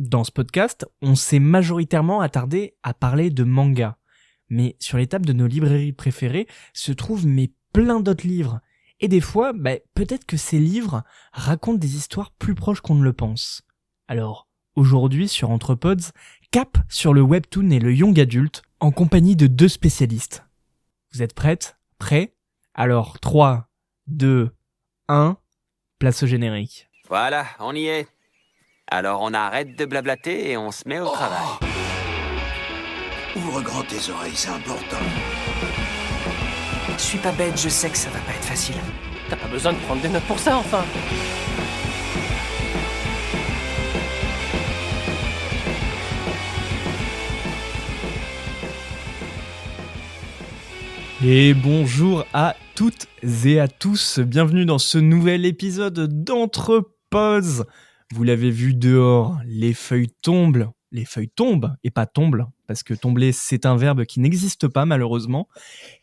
Dans ce podcast, on s'est majoritairement attardé à parler de manga. Mais sur les tables de nos librairies préférées se trouvent plein d'autres livres. Et des fois, peut-être que ces livres racontent des histoires plus proches qu'on ne le pense. Alors, aujourd'hui sur Entrepods, cap sur le webtoon et le young adulte en compagnie de deux spécialistes. Vous êtes prêtes ? Prêts ? Alors 3, 2, 1, place au générique. Voilà, on y est. Alors on arrête de blablater et on se met au travail. Ouvre grand tes oreilles, c'est important. Je suis pas bête, je sais que ça va pas être facile. T'as pas besoin de prendre des notes pour ça, enfin. Et bonjour à toutes et à tous, bienvenue dans ce nouvel épisode d'Entrepods. Vous l'avez vu dehors, les feuilles tombent et pas tombent, parce que tomber c'est un verbe qui n'existe pas malheureusement,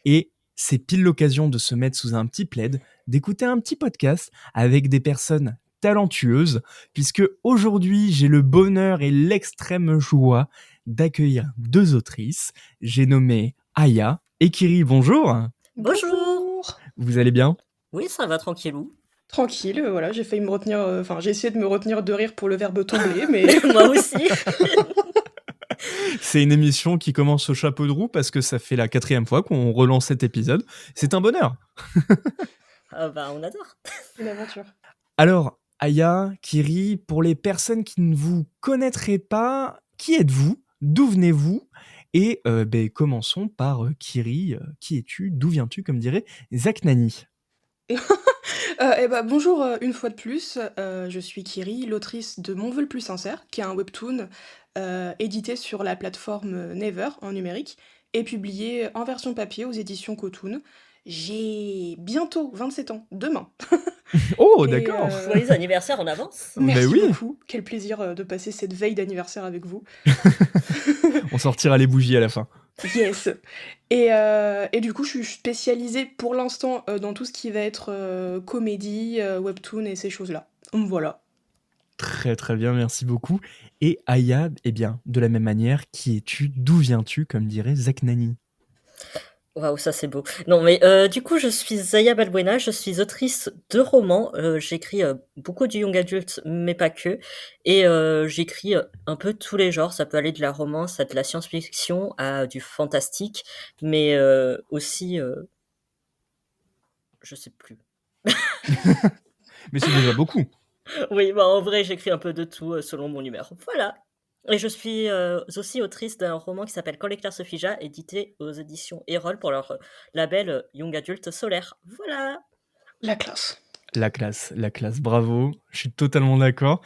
et c'est pile l'occasion de se mettre sous un petit plaid, d'écouter un petit podcast avec des personnes talentueuses, puisque aujourd'hui j'ai le bonheur et l'extrême joie d'accueillir deux autrices. J'ai nommé Aya et Kiri, bonjour. Bonjour. Vous allez bien ? Oui, ça va tranquillou. Tranquille, voilà, j'ai failli me retenir, j'ai essayé de me retenir de rire pour le verbe tomber, mais... Moi aussi. C'est une émission qui commence au chapeau de roue parce que ça fait la 4e fois qu'on relance cet épisode. C'est un bonheur. Ah bah, on adore. Une aventure. Alors, Aya, Kiri, pour les personnes qui ne vous connaîtraient pas, qui êtes-vous ? D'où venez-vous ? Et commençons par Kiri. Qui es-tu ? D'où viens-tu ? Comme dirait Zach Nani. Bonjour une fois de plus, je suis Kiri, l'autrice de Mon vœu le plus sincère, qui est un webtoon édité sur la plateforme Never en numérique et publié en version papier aux éditions Cotoon. J'ai bientôt 27 ans, demain. Oh, Et, d'accord. Joyeux anniversaire en avance. Merci oui. beaucoup, quel plaisir de passer cette veille d'anniversaire avec vous. On sortira les bougies à la fin. Yes. Et du coup, je suis spécialisée pour l'instant dans tout ce qui va être comédie, webtoon et ces choses-là. Donc voilà. Très très bien, merci beaucoup. Et Aya, de la même manière, qui es-tu ? D'où viens-tu ? Comme dirait Zach Nani. Waouh, ça c'est beau. Non mais du coup, je suis Zaya Balbuena, je suis autrice de romans. J'écris beaucoup du young adult, mais pas que. Et j'écris un peu tous les genres. Ça peut aller de la romance à de la science-fiction, à du fantastique, mais aussi... je sais plus. Mais c'est déjà beaucoup. Oui, bah en vrai, j'écris un peu de tout selon mon humeur. Voilà. Et je suis aussi autrice d'un roman qui s'appelle Quand l'éclair se figea, édité aux éditions Erol pour leur label Young Adult Solaire. Voilà. La classe. La classe, bravo, je suis totalement d'accord.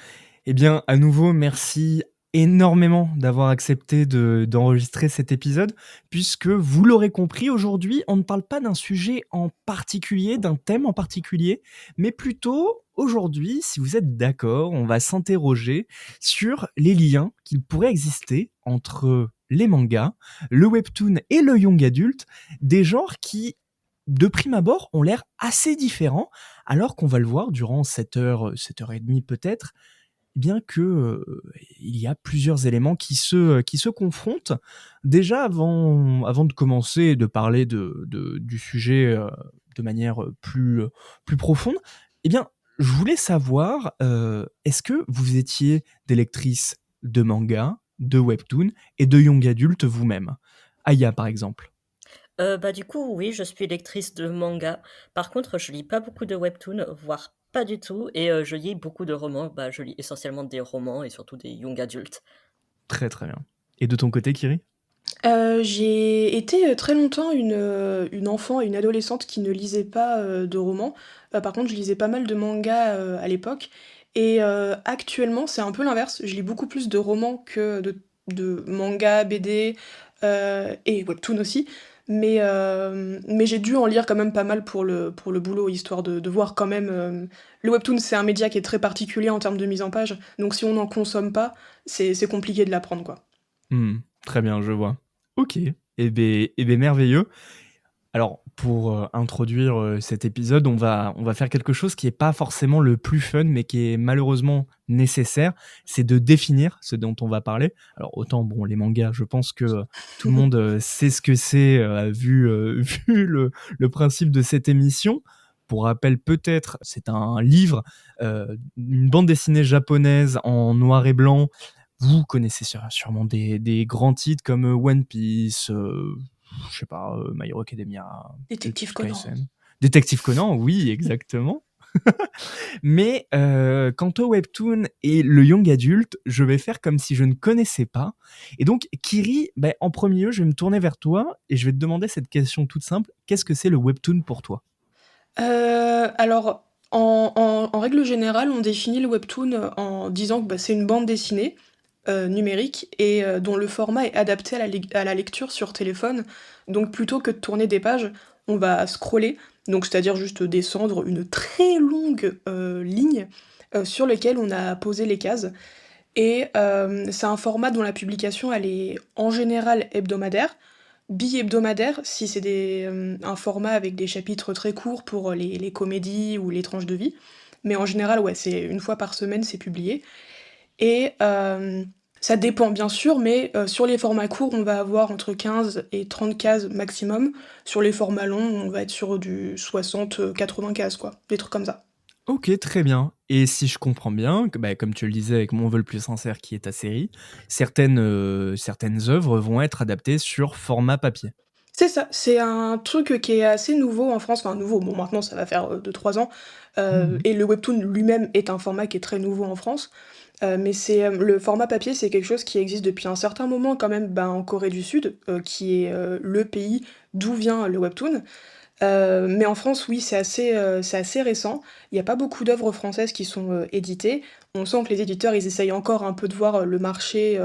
À nouveau, merci énormément d'avoir accepté d'enregistrer cet épisode, puisque vous l'aurez compris, aujourd'hui, on ne parle pas d'un sujet en particulier, d'un thème en particulier, mais plutôt, aujourd'hui, si vous êtes d'accord, on va s'interroger sur les liens qu'il pourrait exister entre les mangas, le webtoon et le young adulte, des genres qui, de prime abord, ont l'air assez différents, alors qu'on va le voir durant 7 heures, 7h30 peut-être, bien que il y a plusieurs éléments qui se confrontent. Déjà, avant de commencer et de parler du sujet de manière plus profonde, je voulais savoir, est-ce que vous étiez des lectrices de manga, de webtoon et de young adulte vous-même ? Aya, par exemple. Du coup, oui, je suis lectrice de manga. Par contre, je lis pas beaucoup de webtoons, voire pas du tout. Et je lis beaucoup de romans. Je lis essentiellement des romans et surtout des young adultes. Très très bien. Et de ton côté, Kiri ? J'ai été très longtemps une enfant et une adolescente qui ne lisait pas de romans. Par contre, je lisais pas mal de mangas à l'époque. Et actuellement, c'est un peu l'inverse. Je lis beaucoup plus de romans que de mangas, BD et webtoon aussi. Mais j'ai dû en lire quand même pas mal pour le boulot, histoire de voir quand même... le webtoon, c'est un média qui est très particulier en termes de mise en page. Donc si on n'en consomme pas, c'est compliqué de l'apprendre, quoi. Très bien, je vois. Ok, merveilleux. Alors, pour introduire cet épisode, on va faire quelque chose qui n'est pas forcément le plus fun, mais qui est malheureusement nécessaire. C'est de définir ce dont on va parler. Alors, autant, bon, les mangas, je pense que tout le monde sait ce que c'est, vu le principe de cette émission. Pour rappel, peut-être, c'est un livre, une bande dessinée japonaise en noir et blanc. Vous connaissez sûrement des grands titres comme One Piece, je sais pas, My Hero Academia, Détective Jujutsu Conan. Kaisen. Détective Conan, oui, exactement. Mais quant au webtoon et le young adulte, je vais faire comme si je ne connaissais pas. Et donc, Kiri, en premier lieu, je vais me tourner vers toi et je vais te demander cette question toute simple. Qu'est-ce que c'est le webtoon pour toi? Alors, en règle générale, on définit le webtoon en disant que c'est une bande dessinée numérique et dont le format est adapté à la lecture sur téléphone. Donc, plutôt que de tourner des pages, on va scroller, donc c'est-à-dire juste descendre une très longue ligne sur laquelle on a posé les cases. Et c'est un format dont la publication, elle est en général hebdomadaire, bi-hebdomadaire si c'est un format avec des chapitres très courts pour les comédies ou les tranches de vie. Mais en général, ouais, c'est une fois par semaine, c'est publié. Et ça dépend bien sûr, mais sur les formats courts, on va avoir entre 15 et 30 cases maximum. Sur les formats longs, on va être sur du 60-80 cases, quoi. Des trucs comme ça. Ok, très bien. Et si je comprends bien, comme tu le disais avec Mon vol plus sincère qui est ta série, certaines œuvres vont être adaptées sur format papier. C'est ça, c'est un truc qui est assez nouveau en France, enfin nouveau, bon maintenant ça va faire 2-3 ans, Mhm. et le webtoon lui-même est un format qui est très nouveau en France, mais le format papier c'est quelque chose qui existe depuis un certain moment quand même en Corée du Sud, qui est le pays d'où vient le webtoon. Mais en France, oui, c'est assez récent. Il y a pas beaucoup d'œuvres françaises qui sont, éditées. On sent que les éditeurs, ils essayent encore un peu de voir, le marché,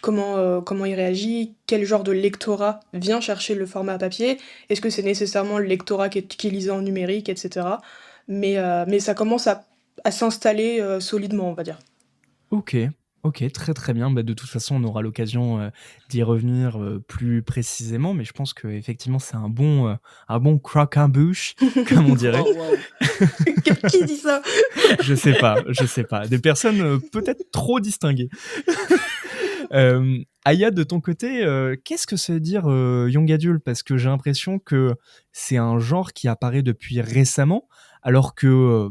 comment il réagit, quel genre de lectorat vient chercher le format papier. Est-ce que c'est nécessairement le lectorat qui lisait en numérique et cetera? Mais ça commence à s'installer, solidement, on va dire. Ok, ok, très très bien. De toute façon, on aura l'occasion d'y revenir plus précisément, mais je pense que effectivement, c'est un bon croquembouche, comme on dirait. Oh, waouh. Qui dit ça? Je sais pas. Des personnes peut-être trop distinguées. Aya, de ton côté, qu'est-ce que ça veut dire young adult? Parce que j'ai l'impression que c'est un genre qui apparaît depuis récemment, alors que,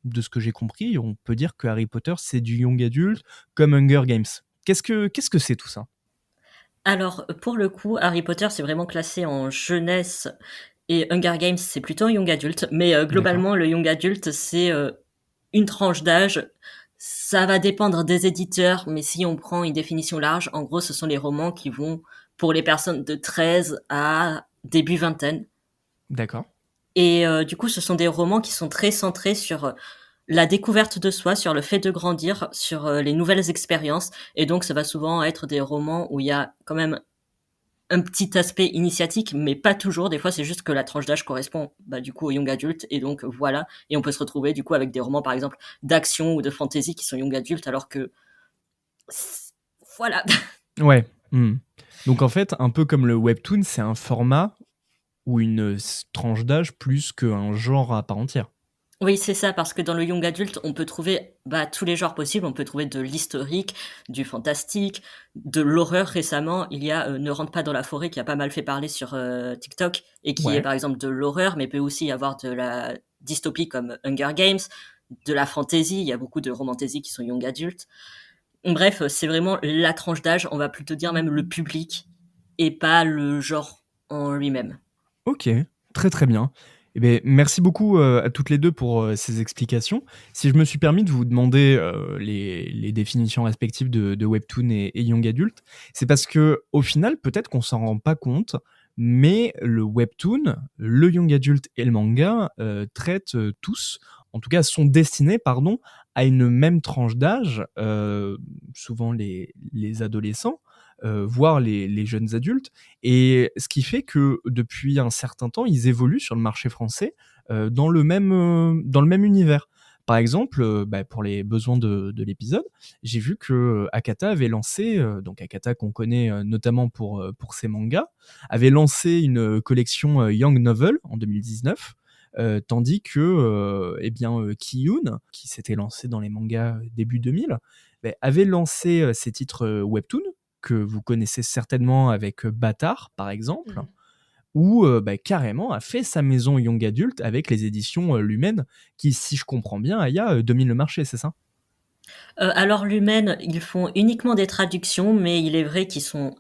de ce que j'ai compris, on peut dire que Harry Potter, c'est du young adult comme Hunger Games. Qu'est-ce que c'est tout ça? Alors, pour le coup, Harry Potter, c'est vraiment classé en jeunesse et Hunger Games, c'est plutôt un young adulte. Mais D'accord. globalement, le young adulte, c'est une tranche d'âge. Ça va dépendre des éditeurs, mais si on prend une définition large, en gros, ce sont les romans qui vont pour les personnes de 13 à début vingtaine. D'accord. Et du coup, ce sont des romans qui sont très centrés sur la découverte de soi, sur le fait de grandir, sur les nouvelles expériences. Et donc, ça va souvent être des romans où il y a quand même un petit aspect initiatique, mais pas toujours. Des fois, c'est juste que la tranche d'âge correspond du coup au young adulte, et donc voilà. Et on peut se retrouver du coup avec des romans, par exemple, d'action ou de fantasy qui sont young adulte, alors que voilà. Ouais. Donc en fait, un peu comme le webtoon, c'est un format ou une tranche d'âge plus qu'un genre à part entière. Oui, c'est ça, parce que dans le young adulte, on peut trouver tous les genres possibles. On peut trouver de l'historique, du fantastique, de l'horreur. Récemment, il y a Ne rentre pas dans la forêt qui a pas mal fait parler sur TikTok et qui est Ouais. par exemple de l'horreur, mais peut aussi y avoir de la dystopie comme Hunger Games, de la fantasy. Il y a beaucoup de romantasy qui sont young adultes. Bref, c'est vraiment la tranche d'âge, on va plutôt dire même le public et pas le genre en lui-même. Ok, très très bien. Eh bien, merci beaucoup à toutes les deux pour ces explications. Si je me suis permis de vous demander les définitions respectives de Webtoon et Young Adult, c'est parce que au final, peut-être qu'on s'en rend pas compte, mais le Webtoon, le Young Adult et le manga traitent tous, en tout cas sont destinés, pardon, à une même tranche d'âge, souvent les adolescents, voire les jeunes adultes. Et ce qui fait que depuis un certain temps, ils évoluent sur le marché français dans le même univers. Par exemple, pour les besoins de l'épisode, j'ai vu que Akata avait lancé, donc Akata qu'on connaît notamment pour ses mangas, avait lancé une collection Young Novel en 2019, tandis que Kiyun, qui s'était lancé dans les mangas début 2000, avait lancé ses titres webtoon, que vous connaissez certainement avec Bâtard, par exemple, Mhm. ou carrément a fait sa maison Young Adult avec les éditions Lumen, qui, si je comprends bien, Aya, domine le marché, c'est ça? Alors Lumen, ils font uniquement des traductions, mais il est vrai qu'ils sont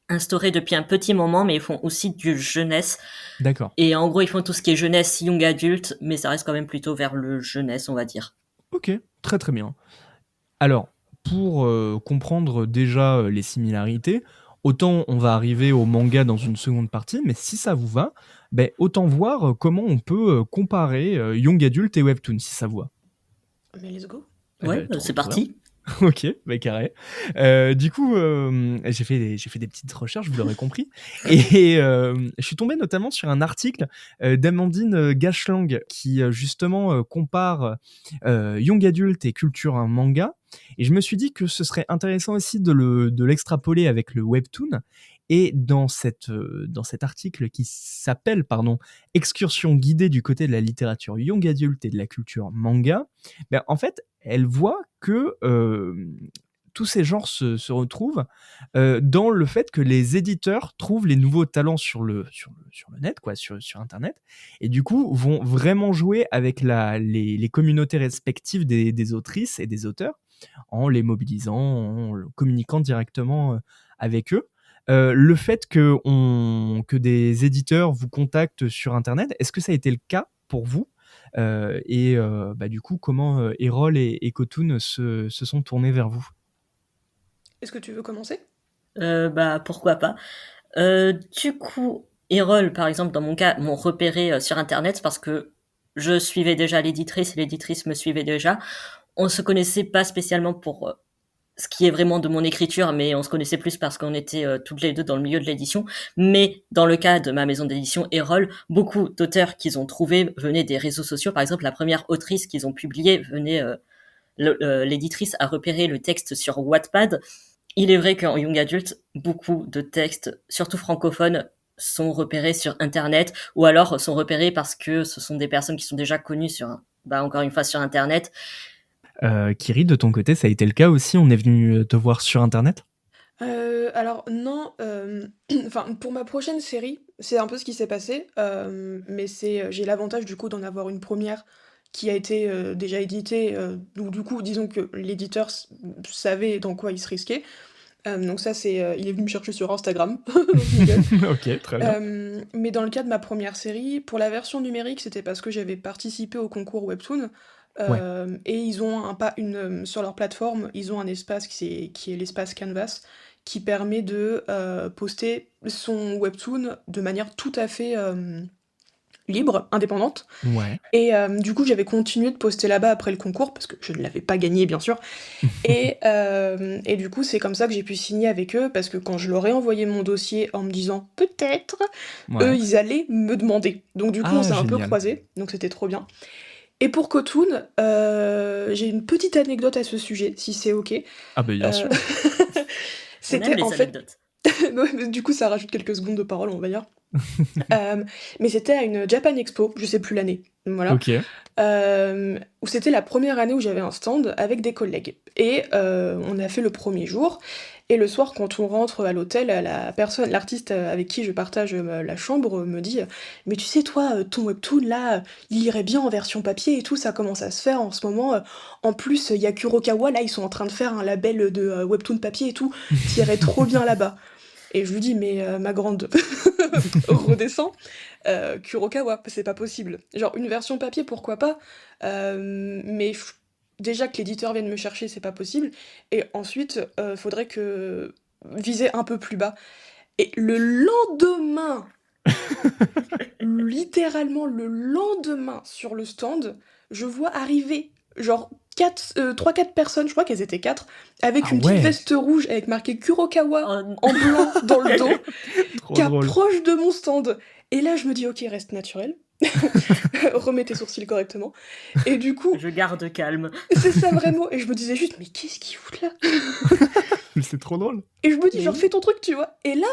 instaurés depuis un petit moment, mais ils font aussi du jeunesse. D'accord. Et en gros, ils font tout ce qui est jeunesse, young adulte, mais ça reste quand même plutôt vers le jeunesse, on va dire. Ok, très très bien. Alors, pour comprendre déjà les similarités, autant on va arriver au manga dans une seconde partie, mais si ça vous va, autant voir comment on peut comparer Young Adult et Webtoon, si ça vous va. Mais let's go. Ouais, c'est parti. Ok, carré. Du coup, j'ai fait des petites recherches, vous l'aurez compris, et je suis tombé notamment sur un article d'Amandine Gachlang qui justement compare Young Adult et culture un manga, et je me suis dit que ce serait intéressant aussi de l'extrapoler avec le webtoon. Et dans cet article qui s'appelle Excursion guidée du côté de la littérature young adult et de la culture manga, en fait, elle voit que tous ces genres se retrouvent dans le fait que les éditeurs trouvent les nouveaux talents sur le net, quoi, sur Internet, et du coup vont vraiment jouer avec les communautés respectives des autrices et des auteurs en les mobilisant, en communiquant directement avec eux. Le fait que des éditeurs vous contactent sur Internet, est-ce que ça a été le cas pour vous? Du coup, comment Erol et Kotun se sont tournés vers vous? Est-ce que tu veux commencer? Pourquoi pas. Du coup, Erol, par exemple, dans mon cas, m'ont repéré sur Internet parce que je suivais déjà l'éditrice et l'éditrice me suivait déjà. On se connaissait pas spécialement pour ce qui est vraiment de mon écriture, mais on se connaissait plus parce qu'on était toutes les deux dans le milieu de l'édition. Mais dans le cas de ma maison d'édition, Erol, beaucoup d'auteurs qu'ils ont trouvés venaient des réseaux sociaux. Par exemple, la première autrice qu'ils ont publiée venait... l'éditrice a repéré le texte sur Wattpad. Il est vrai qu'en young adult, beaucoup de textes, surtout francophones, sont repérés sur Internet, ou alors sont repérés parce que ce sont des personnes qui sont déjà connues encore une fois sur Internet. Kiri, de ton côté, ça a été le cas aussi? On est venu te voir sur Internet? Alors non, pour ma prochaine série, c'est un peu ce qui s'est passé, mais j'ai l'avantage du coup d'en avoir une première qui a été déjà éditée, donc du coup, disons que l'éditeur savait dans quoi il se risquait. Donc ça, il est venu me chercher sur Instagram, donc nickel. Ok, très bien. Mais dans le cas de ma première série, pour la version numérique, c'était parce que j'avais participé au concours Webtoon. Ouais. Et ils ont sur leur plateforme, ils ont un espace qui est l'espace Canvas, qui permet de poster son webtoon de manière tout à fait libre, indépendante. Ouais. Et du coup, j'avais continué de poster là-bas après le concours, parce que je ne l'avais pas gagné, bien sûr. Et du coup, c'est comme ça que j'ai pu signer avec eux, parce que quand je leur ai envoyé mon dossier en me disant « peut-être », Ouais. eux, ils allaient me demander. Donc du coup, on s'est un peu génial. croisés, donc c'était trop bien. Et pour Kotun, j'ai une petite anecdote à ce sujet, si c'est ok. Ah bien sûr. On aime C'était les en fait... anecdotes. Ouais, mais du coup, ça rajoute quelques secondes de parole, on va dire. Mais c'était à une Japan Expo, je sais plus l'année, voilà. Ok. Où c'était la première année où j'avais un stand avec des collègues. Et on a fait le premier jour. Et le soir, quand on rentre à l'hôtel, l'artiste avec qui je partage la chambre me dit « Mais tu sais, toi, ton webtoon, là, il irait bien en version papier et tout, ça commence à se faire en ce moment. En plus, il y a Kurokawa, là, ils sont en train de faire un label de webtoon papier et tout, t'irais trop bien là-bas. » Et je lui dis « Mais ma grande, redescends, Kurokawa, c'est pas possible. Genre, une version papier, pourquoi pas, mais déjà que l'éditeur vienne me chercher, c'est pas possible. Et ensuite, faudrait que viser un peu plus bas. » Et le lendemain, littéralement le lendemain, sur le stand, je vois arriver genre 3-4 personnes, je crois qu'elles étaient 4, avec une petite veste rouge avec marqué Kurokawa en blanc dans le dos, Trop qui drôle. approche de mon stand. Et là, je me dis, ok, reste naturel. Remets tes sourcils correctement. Et du coup, Je garde calme. c'est ça vraiment. Et je me disais juste, mais qu'est-ce qu'il fout là? Mais c'est trop drôle. Et je me dis, Mais genre, oui. fais ton truc, tu vois. Et là,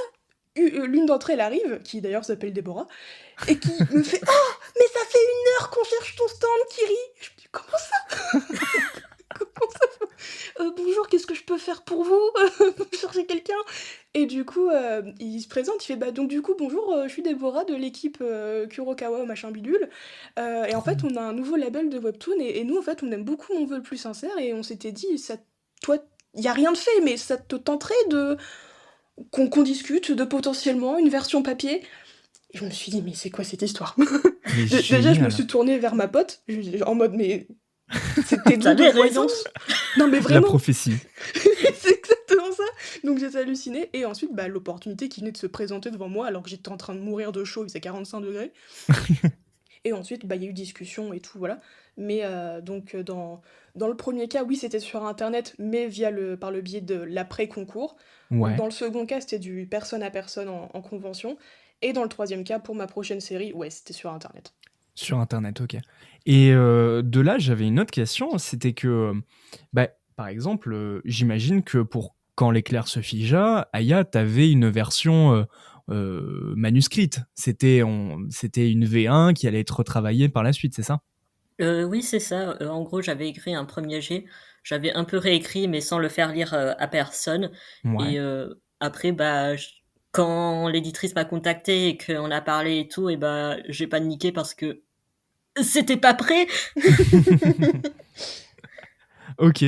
l'une d'entre elles arrive, qui d'ailleurs s'appelle Déborah, et qui me fait, oh, mais ça fait 1 heure qu'on cherche ton stand, Kiri. Je me dis, comment ça? Comment ça? Bonjour, qu'est-ce que je peux faire pour vous? Vous cherchez quelqu'un? Et du coup, il se présente, il fait, bah donc du coup, bonjour, je suis Déborah de l'équipe Kurokawa machin bidule. Et en Trop fait, bien. on a un nouveau label de webtoon, et nous, en fait, on aime beaucoup Mon vœu le plus sincère, et on s'était dit, ça, toi, il y a rien de fait, mais ça te tenterait de qu'on discute de potentiellement une version papier? Et je me suis dit, mais c'est quoi cette histoire? Mais Déjà, je me suis génial. tournée vers ma pote, en mode, mais c'était doux de T'avais raison. voyance. Non, mais La vraiment, prophétie. c'est exactement ça. Donc j'étais hallucinée. Et ensuite, bah, l'opportunité qui venait de se présenter devant moi alors que j'étais en train de mourir de chaud, il faisait 45 degrés. Et ensuite, bah, il y a eu discussion et tout, voilà. Mais donc, dans le premier cas, oui, c'était sur Internet, mais par le biais de l'après-concours. Ouais, Dans le second cas, c'était du personne à personne en convention. Et dans le troisième cas, pour ma prochaine série, ouais, c'était sur Internet. sur internet, OK. Et de là, j'avais une autre question, c'était que, bah, par exemple, j'imagine que pour Quand l'éclair se figea, Aya, tu une version, manuscrite. C'était une V1 qui allait être retravaillée par la suite, c'est ça? Oui, c'est ça. En gros, j'avais écrit un premier jet. J'avais un peu réécrit, mais sans le faire lire à personne. Ouais. Et après, bah, quand l'éditrice m'a contacté et qu'on a parlé et tout, et bah, j'ai paniqué parce que c'était pas prêt. OK.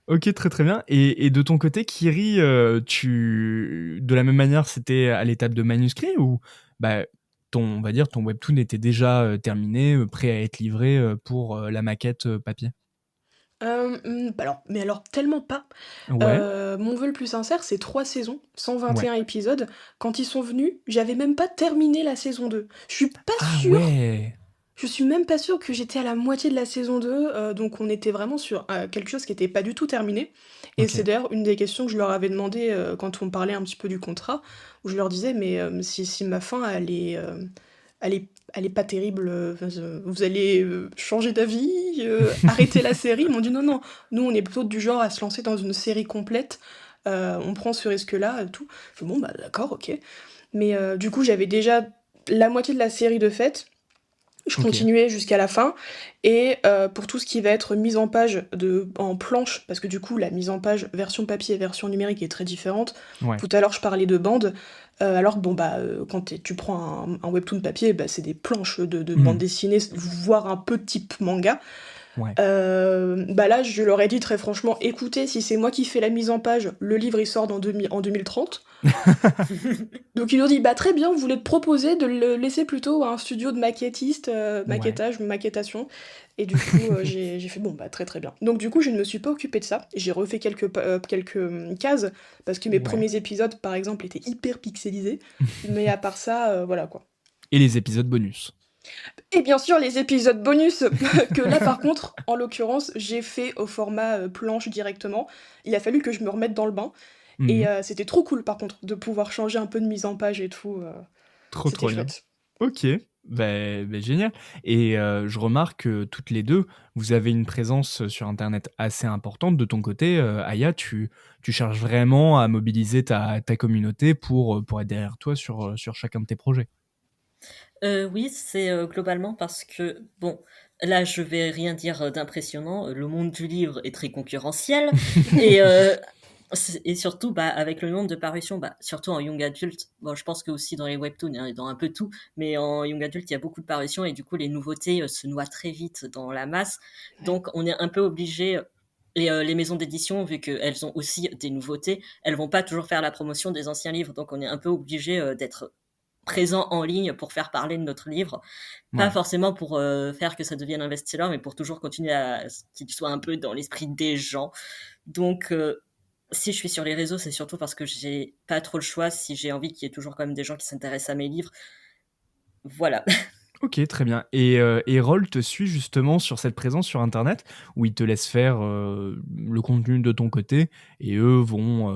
OK, très, très bien. Et de ton côté, Kiri, de la même manière, c'était à l'étape de manuscrit ou, bah, on va dire, ton webtoon était déjà, terminé, prêt à être livré, pour, la maquette, papier? Mais alors tellement pas. Ouais, Mon vœu le plus sincère, c'est 3 saisons, ouais. 121 épisodes. Quand ils sont venus, j'avais même pas terminé la saison 2. Ah ouais! Je suis même pas sûre que j'étais à la moitié de la saison 2, donc on était vraiment sur, quelque chose qui était pas du tout terminé. Et c'est OK. d'ailleurs une des questions que je leur avais demandé, quand on parlait un petit peu du contrat, où je leur disais: «Mais, si ma fin elle est pas terrible, enfin, vous allez, changer d'avis, arrêter la série?» Ils m'ont dit: «Non, non, nous on est plutôt du genre à se lancer dans une série complète, on prend ce risque-là, tout». Je fais: «Bon, bah, d'accord, OK». Mais, du coup, j'avais déjà la moitié de la série de faite. Je OK. continuais jusqu'à la fin et pour tout ce qui va être mise en page en planche, parce que du coup la mise en page version papier et version numérique est très différente. Ouais. Tout à l'heure je parlais de bandes, alors que bon bah, quand tu prends un webtoon papier, bah, c'est des planches de bande Mmh. dessinée, voire un peu type manga. Ouais. Bah là, je leur ai dit très franchement: «Écoutez, si c'est moi qui fais la mise en page, le livre il sort en 2030». Donc ils nous ont dit: «Bah, très bien, vous voulez te proposer de le laisser plutôt à un studio de maquettistes, Ouais. maquettage, maquettation». Et du coup, j'ai fait: «Bon, bah, très, très bien». Donc du coup, je ne me suis pas occupée de ça. J'ai refait quelques cases, parce que mes Ouais. premiers épisodes, par exemple, étaient hyper pixelisés. Mais à part ça, voilà, quoi. Et les épisodes bonus? Et bien sûr, les épisodes bonus, que là, par contre, en l'occurrence, j'ai fait au format, planche directement. Il a fallu que je me remette dans le bain et Mmh. c'était trop cool, par contre, de pouvoir changer un peu de mise en page et tout, Trop, c'était trop bien. chouette. OK, génial. Et je remarque que toutes les 2, vous avez une présence, sur internet assez importante. De ton côté, Aya, tu cherches vraiment à mobiliser ta communauté pour être derrière toi sur chacun de tes projets? Oui, c'est, globalement parce que, bon, là, je vais rien dire, d'impressionnant, le monde du livre est très concurrentiel et et surtout, bah, avec le nombre de parutions, bah, surtout en young adult, bon, je pense que aussi dans les webtoons, hein, et dans un peu tout, mais en young adult, il y a beaucoup de parutions et du coup, les nouveautés, se noient très vite dans la masse. Ouais. Donc on est un peu obligé, et les maisons d'édition, vu qu'elles ont aussi des nouveautés, elles vont pas toujours faire la promotion des anciens livres, donc on est un peu obligé, d'être présent en ligne pour faire parler de notre livre. Pas Ouais. forcément pour, faire que ça devienne un best-seller, mais pour toujours continuer à ce qu'il soit un peu dans l'esprit des gens. Donc si je suis sur les réseaux, c'est surtout parce que j'ai pas trop le choix si j'ai envie qu'il y ait toujours quand même des gens qui s'intéressent à mes livres. Voilà. OK, très bien. Et Roll te suit justement sur cette présence sur internet où il te laisse faire, le contenu de ton côté et eux vont,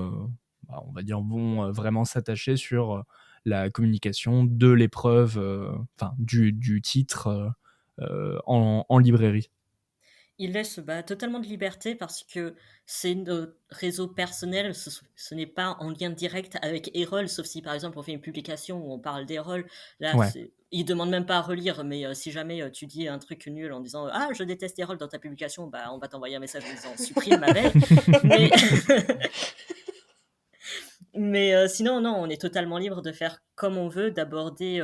on va dire, vont, vraiment s'attacher sur, la communication de l'épreuve, du titre en librairie. Il laisse totalement de liberté parce que c'est nos réseaux personnels, ce n'est pas en lien direct avec Erol, sauf si par exemple on fait une publication où on parle d'Erol. Là, Ouais. il demande même pas à relire, mais si jamais tu dis un truc nul en disant ah je déteste Erol dans ta publication, on va t'envoyer un message en disant supprime ma belle. Mais Mais sinon, non, on est totalement libre de faire comme on veut, d'aborder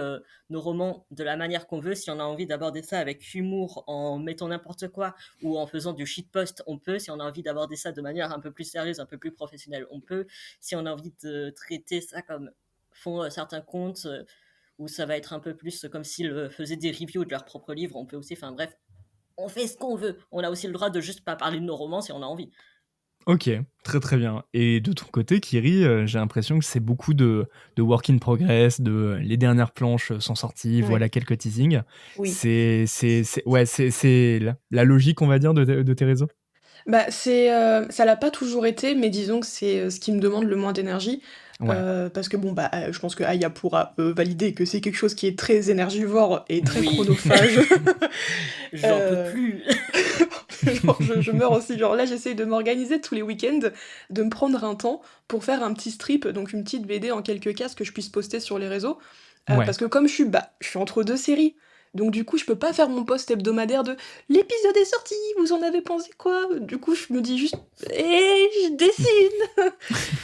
nos romans de la manière qu'on veut. Si on a envie d'aborder ça avec humour, en mettant n'importe quoi ou en faisant du shitpost, on peut. Si on a envie d'aborder ça de manière un peu plus sérieuse, un peu plus professionnelle, on peut. Si on a envie de traiter ça comme font certains comptes, où ça va être un peu plus comme s'ils faisaient des reviews de leurs propres livres, on peut aussi. Enfin bref, on fait ce qu'on veut. On a aussi le droit de juste pas parler de nos romans si on a envie. Ok, très très bien. Et de ton côté, Kiri, j'ai l'impression que c'est beaucoup de work in progress, de les dernières planches sont sorties, Ouais. voilà quelques teasings. Oui. C'est la logique, on va dire, de tes réseaux. Ça l'a pas toujours été, mais disons que c'est ce qui me demande le moins d'énergie. Ouais. Parce que je pense que Aya pourra valider que c'est quelque chose qui est très énergivore et très Oui. chronophage. J'en peux plus. Genre, je meurs aussi. Genre là, j'essaye de m'organiser tous les week-ends, de me prendre un temps pour faire un petit strip, donc une petite BD en quelques cases que je puisse poster sur les réseaux. Ouais. Parce que comme je suis entre deux séries, donc du coup, je peux pas faire mon post hebdomadaire de l'épisode est sorti, vous en avez pensé quoi? Du coup, je me dis juste, je dessine.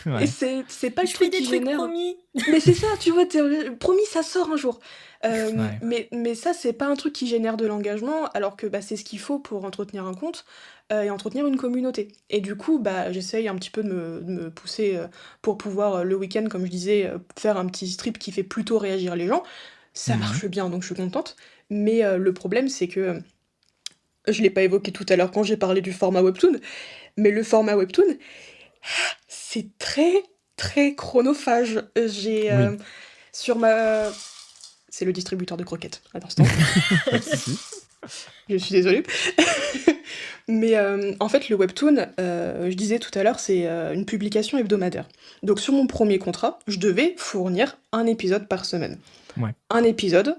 Ouais. Et c'est pas le Je fais truc des qui trucs génère. promis. Mais c'est ça, tu vois, promis, ça sort un jour. Ouais. Mais ça, c'est pas un truc qui génère de l'engagement, alors que c'est ce qu'il faut pour entretenir un compte et entretenir une communauté. Et du coup, j'essaye un petit peu de me pousser pour pouvoir, le week-end, comme je disais, faire un petit strip qui fait plutôt réagir les gens. Ça Mhm. marche bien, donc je suis contente. Mais le problème, c'est que je l'ai pas évoqué tout à l'heure quand j'ai parlé du format webtoon, mais le format webtoon, c'est très, très chronophage. J'ai Oui. sur ma... C'est le distributeur de croquettes, à l'instant. Pas de souci. Je suis désolée. Mais en fait, le webtoon, je disais tout à l'heure, c'est une publication hebdomadaire. Donc sur mon premier contrat, je devais fournir un épisode par semaine. Ouais. Un épisode,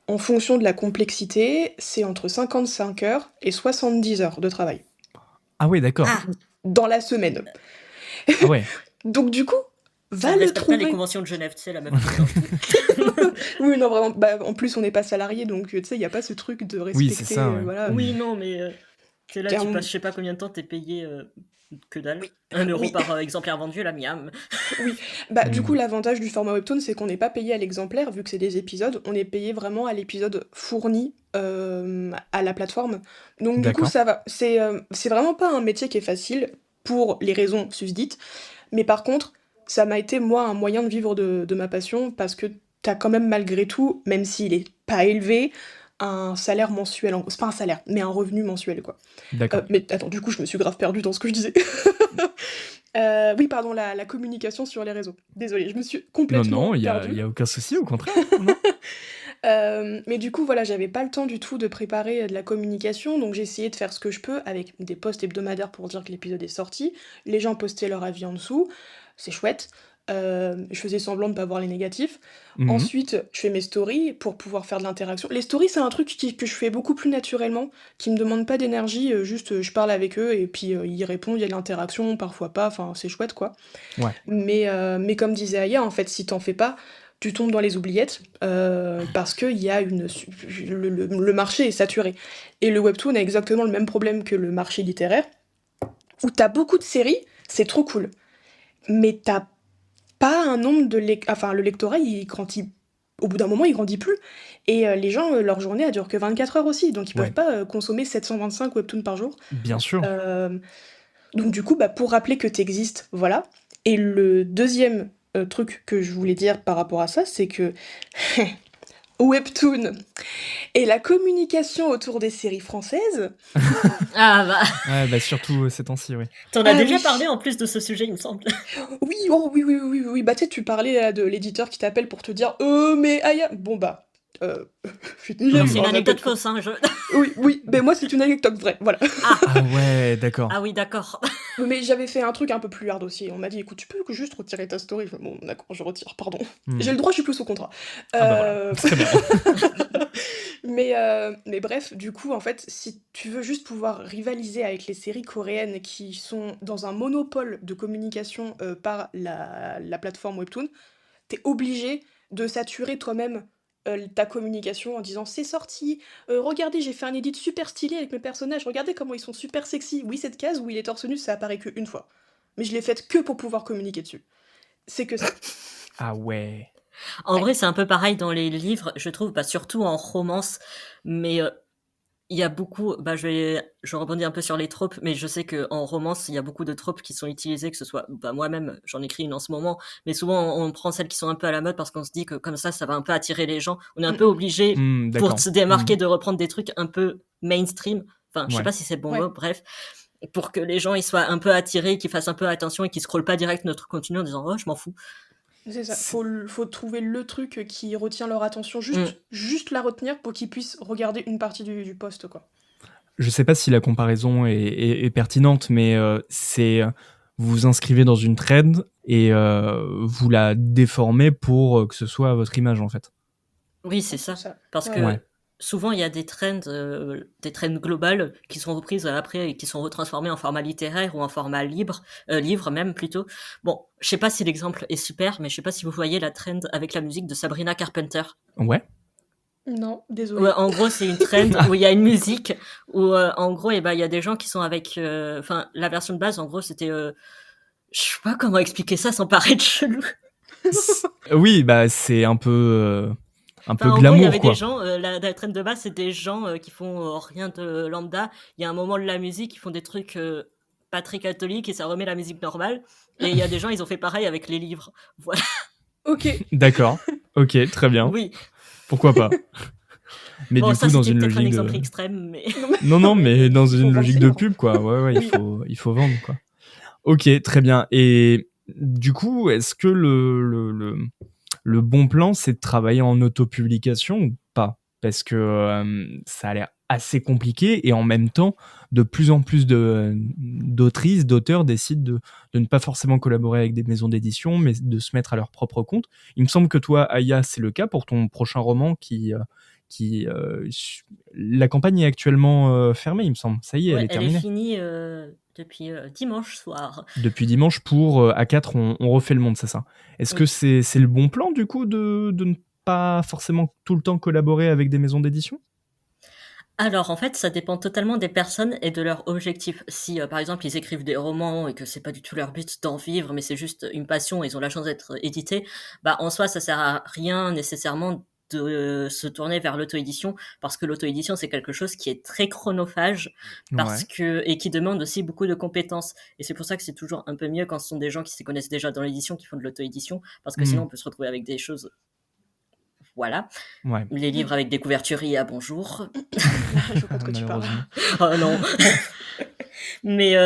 en fonction de la complexité, c'est entre 55 heures et 70 heures de travail. Ah ouais, d'accord. Ah, Dans la semaine. Ah ouais. Donc du coup, ça va ne le respecte pas les trouver. conventions de Genève, tu sais, la meuf. qui est dans le- Oui, non, vraiment. En plus, on n'est pas salarié, donc tu sais, il n'y a pas ce truc de Oui, respecter. c'est ça, ouais. Voilà. Oui, non, mais t'es là, T'es tu un- passes je sais pas combien de temps, t'es payé que dalle. Oui. 1 euro Oui. par exemplaire vendu, la miam. Du Mm. coup, l'avantage du format webtoon, c'est qu'on n'est pas payé à l'exemplaire, vu que c'est des épisodes, on est payé vraiment à l'épisode fourni à la plateforme. Donc du coup, D'accord. ça va. C'est vraiment pas un métier qui est facile, pour les raisons susdites, mais par contre, ça m'a été, moi, un moyen de vivre de ma passion, parce que t'as quand même, malgré tout, même s'il est pas élevé, un salaire mensuel, c'est pas un salaire, mais un revenu mensuel, quoi. D'accord. Mais attends, du coup, je me suis grave perdue dans ce que je disais. Oui, pardon, la communication sur les réseaux. Désolée, je me suis Non, complètement non, il y perdue. a aucun souci, au contraire. Non. Mais du coup, voilà, j'avais pas le temps du tout de préparer de la communication, donc j'ai essayé de faire ce que je peux avec des posts hebdomadaires pour dire que l'épisode est sorti. Les gens postaient leur avis en dessous, c'est chouette. Je faisais semblant de pas voir les négatifs. Mhm. Ensuite, je fais mes stories pour pouvoir faire de l'interaction. Les stories, c'est un truc que je fais beaucoup plus naturellement, qui me demande pas d'énergie, juste je parle avec eux et puis ils répondent, il y a de l'interaction, parfois pas, enfin c'est chouette quoi. Ouais. Mais comme disait Aya, en fait, si t'en fais pas, tu tombes dans les oubliettes parce que le marché est saturé. Et le webtoon a exactement le même problème que le marché littéraire, où t'as beaucoup de séries, c'est trop cool, mais t'as pas un nombre de enfin le lectorat il grandit, au bout d'un moment il grandit plus, et les gens leur journée elle dure que 24 heures aussi, donc ils Ouais. peuvent pas consommer 725 webtoons par jour. Bien sûr. Donc du coup pour rappeler que t'existes, voilà. Et le deuxième truc que je voulais dire par rapport à ça, c'est que webtoon et la communication autour des séries françaises. Ah bah, Ouais, bah surtout ces temps-ci, oui. t'en as Ah déjà oui. parlé en plus de ce sujet, il me semble. Oui, oh oui, oui, oui, oui, oui. Tu sais, tu parlais là, de l'éditeur qui t'appelle pour te dire mais Aya, bon je suis nulle Donc à c'est une me anecdote rappeler. fausse, hein. Oui, mais moi c'est une anecdote vraie, voilà. Ah ouais, d'accord. Ah oui, d'accord. Mais j'avais fait un truc un peu plus hard aussi. On m'a dit, écoute, tu peux que juste retirer ta story. Je fais, bon, d'accord, je retire, pardon. Hmm. J'ai le droit, je suis plus sous contrat. Ah bah voilà, Euh, très bien. mais bref, du coup, en fait, si tu veux juste pouvoir rivaliser avec les séries coréennes qui sont dans un monopole de communication par la plateforme Webtoon, t'es obligé de saturer toi-même ta communication en disant c'est sorti, regardez, j'ai fait un edit super stylé avec mes personnages, regardez comment ils sont super sexy. Oui, cette case où il est torse nu, ça apparaît qu'une fois. Mais je l'ai faite que pour pouvoir communiquer dessus. C'est que ça. Ah ouais. En Ouais. vrai, c'est un peu pareil dans les livres, je trouve, surtout en romance, mais il y a beaucoup, je rebondis un peu sur les tropes, mais je sais qu'en romance, il y a beaucoup de tropes qui sont utilisées, que ce soit, moi-même, j'en écris une en ce moment, mais souvent on prend celles qui sont un peu à la mode parce qu'on se dit que comme ça va un peu attirer les gens. On est un peu obligé, pour D'accord. se démarquer, de reprendre des trucs un peu mainstream. Enfin, je sais Ouais. pas si c'est le bon Ouais. mot, bref. Pour que les gens ils soient un peu attirés, qu'ils fassent un peu attention et qu'ils scrollent pas direct notre contenu en disant oh je m'en fous. C'est ça, C'est- faut trouver le truc qui retient leur attention, Mm. juste la retenir pour qu'ils puissent regarder une partie du post, quoi. Je sais pas si la comparaison est pertinente, mais c'est vous vous inscrivez dans une trend et vous la déformez pour que ce soit votre image en fait. Oui, c'est ça. Ça. Parce Ouais. que Ouais. souvent, il y a des trends globales qui sont reprises après et qui sont retransformées en format littéraire ou en format livre même plutôt. Bon, je sais pas si l'exemple est super, mais je sais pas si vous voyez la trend avec la musique de Sabrina Carpenter. Ouais. Non, désolé. Ouais, en gros, c'est une trend où il y a une musique où, en gros, il y a des gens qui sont avec... Enfin, la version de base, en gros, c'était... je sais pas comment expliquer ça sans paraître chelou. Oui, bah c'est un peu En gros, il y glamour avait quoi. des gens, la trend de base, c'est des gens qui font rien de lambda. Il y a un moment de la musique, ils font des trucs pas très catholiques et ça remet la musique normale. Et il y a des gens, ils ont fait pareil avec les livres. Voilà. Ok. D'accord. Ok, très bien. Oui. Pourquoi pas. Mais Bon, du ça, coup, dans c'était une peut-être un logique exemple de... extrême, mais... Non, mais dans Faut une vendre logique ses de livres. pub, quoi. Ouais, Oui. il faut vendre, quoi. Ok, très bien. Et du coup, est-ce que le bon plan, c'est de travailler en autopublication ou pas? Parce que ça a l'air assez compliqué et en même temps, de plus en plus d'autrices, d'auteurs décident de ne pas forcément collaborer avec des maisons d'édition, mais de se mettre à leur propre compte. Il me semble que toi, Aya, c'est le cas pour ton prochain roman la campagne est actuellement fermée, il me semble. Ça y est, elle Ouais, est elle est terminée. finie depuis dimanche soir. Depuis dimanche, pour A4, on refait le monde, c'est ça. Est-ce que Oui. c'est le bon plan, du coup, de ne pas forcément tout le temps collaborer avec des maisons d'édition? Alors, en fait, ça dépend totalement des personnes et de leur objectif. Si, par exemple, ils écrivent des romans et que c'est pas du tout leur but d'en vivre, mais c'est juste une passion, ils ont la chance d'être édités, en soi, ça sert à rien nécessairement de se tourner vers l'auto-édition, parce que l'auto-édition, c'est quelque chose qui est très chronophage, Ouais. et qui demande aussi beaucoup de compétences. Et c'est pour ça que c'est toujours un peu mieux quand ce sont des gens qui se connaissent déjà dans l'édition qui font de l'auto-édition, parce que sinon, on peut se retrouver avec des choses, voilà. Ouais. Les livres avec des couvertures IA, bonjour. Je vois pas de quoi tu parles. Malheureusement. Oh non. Mais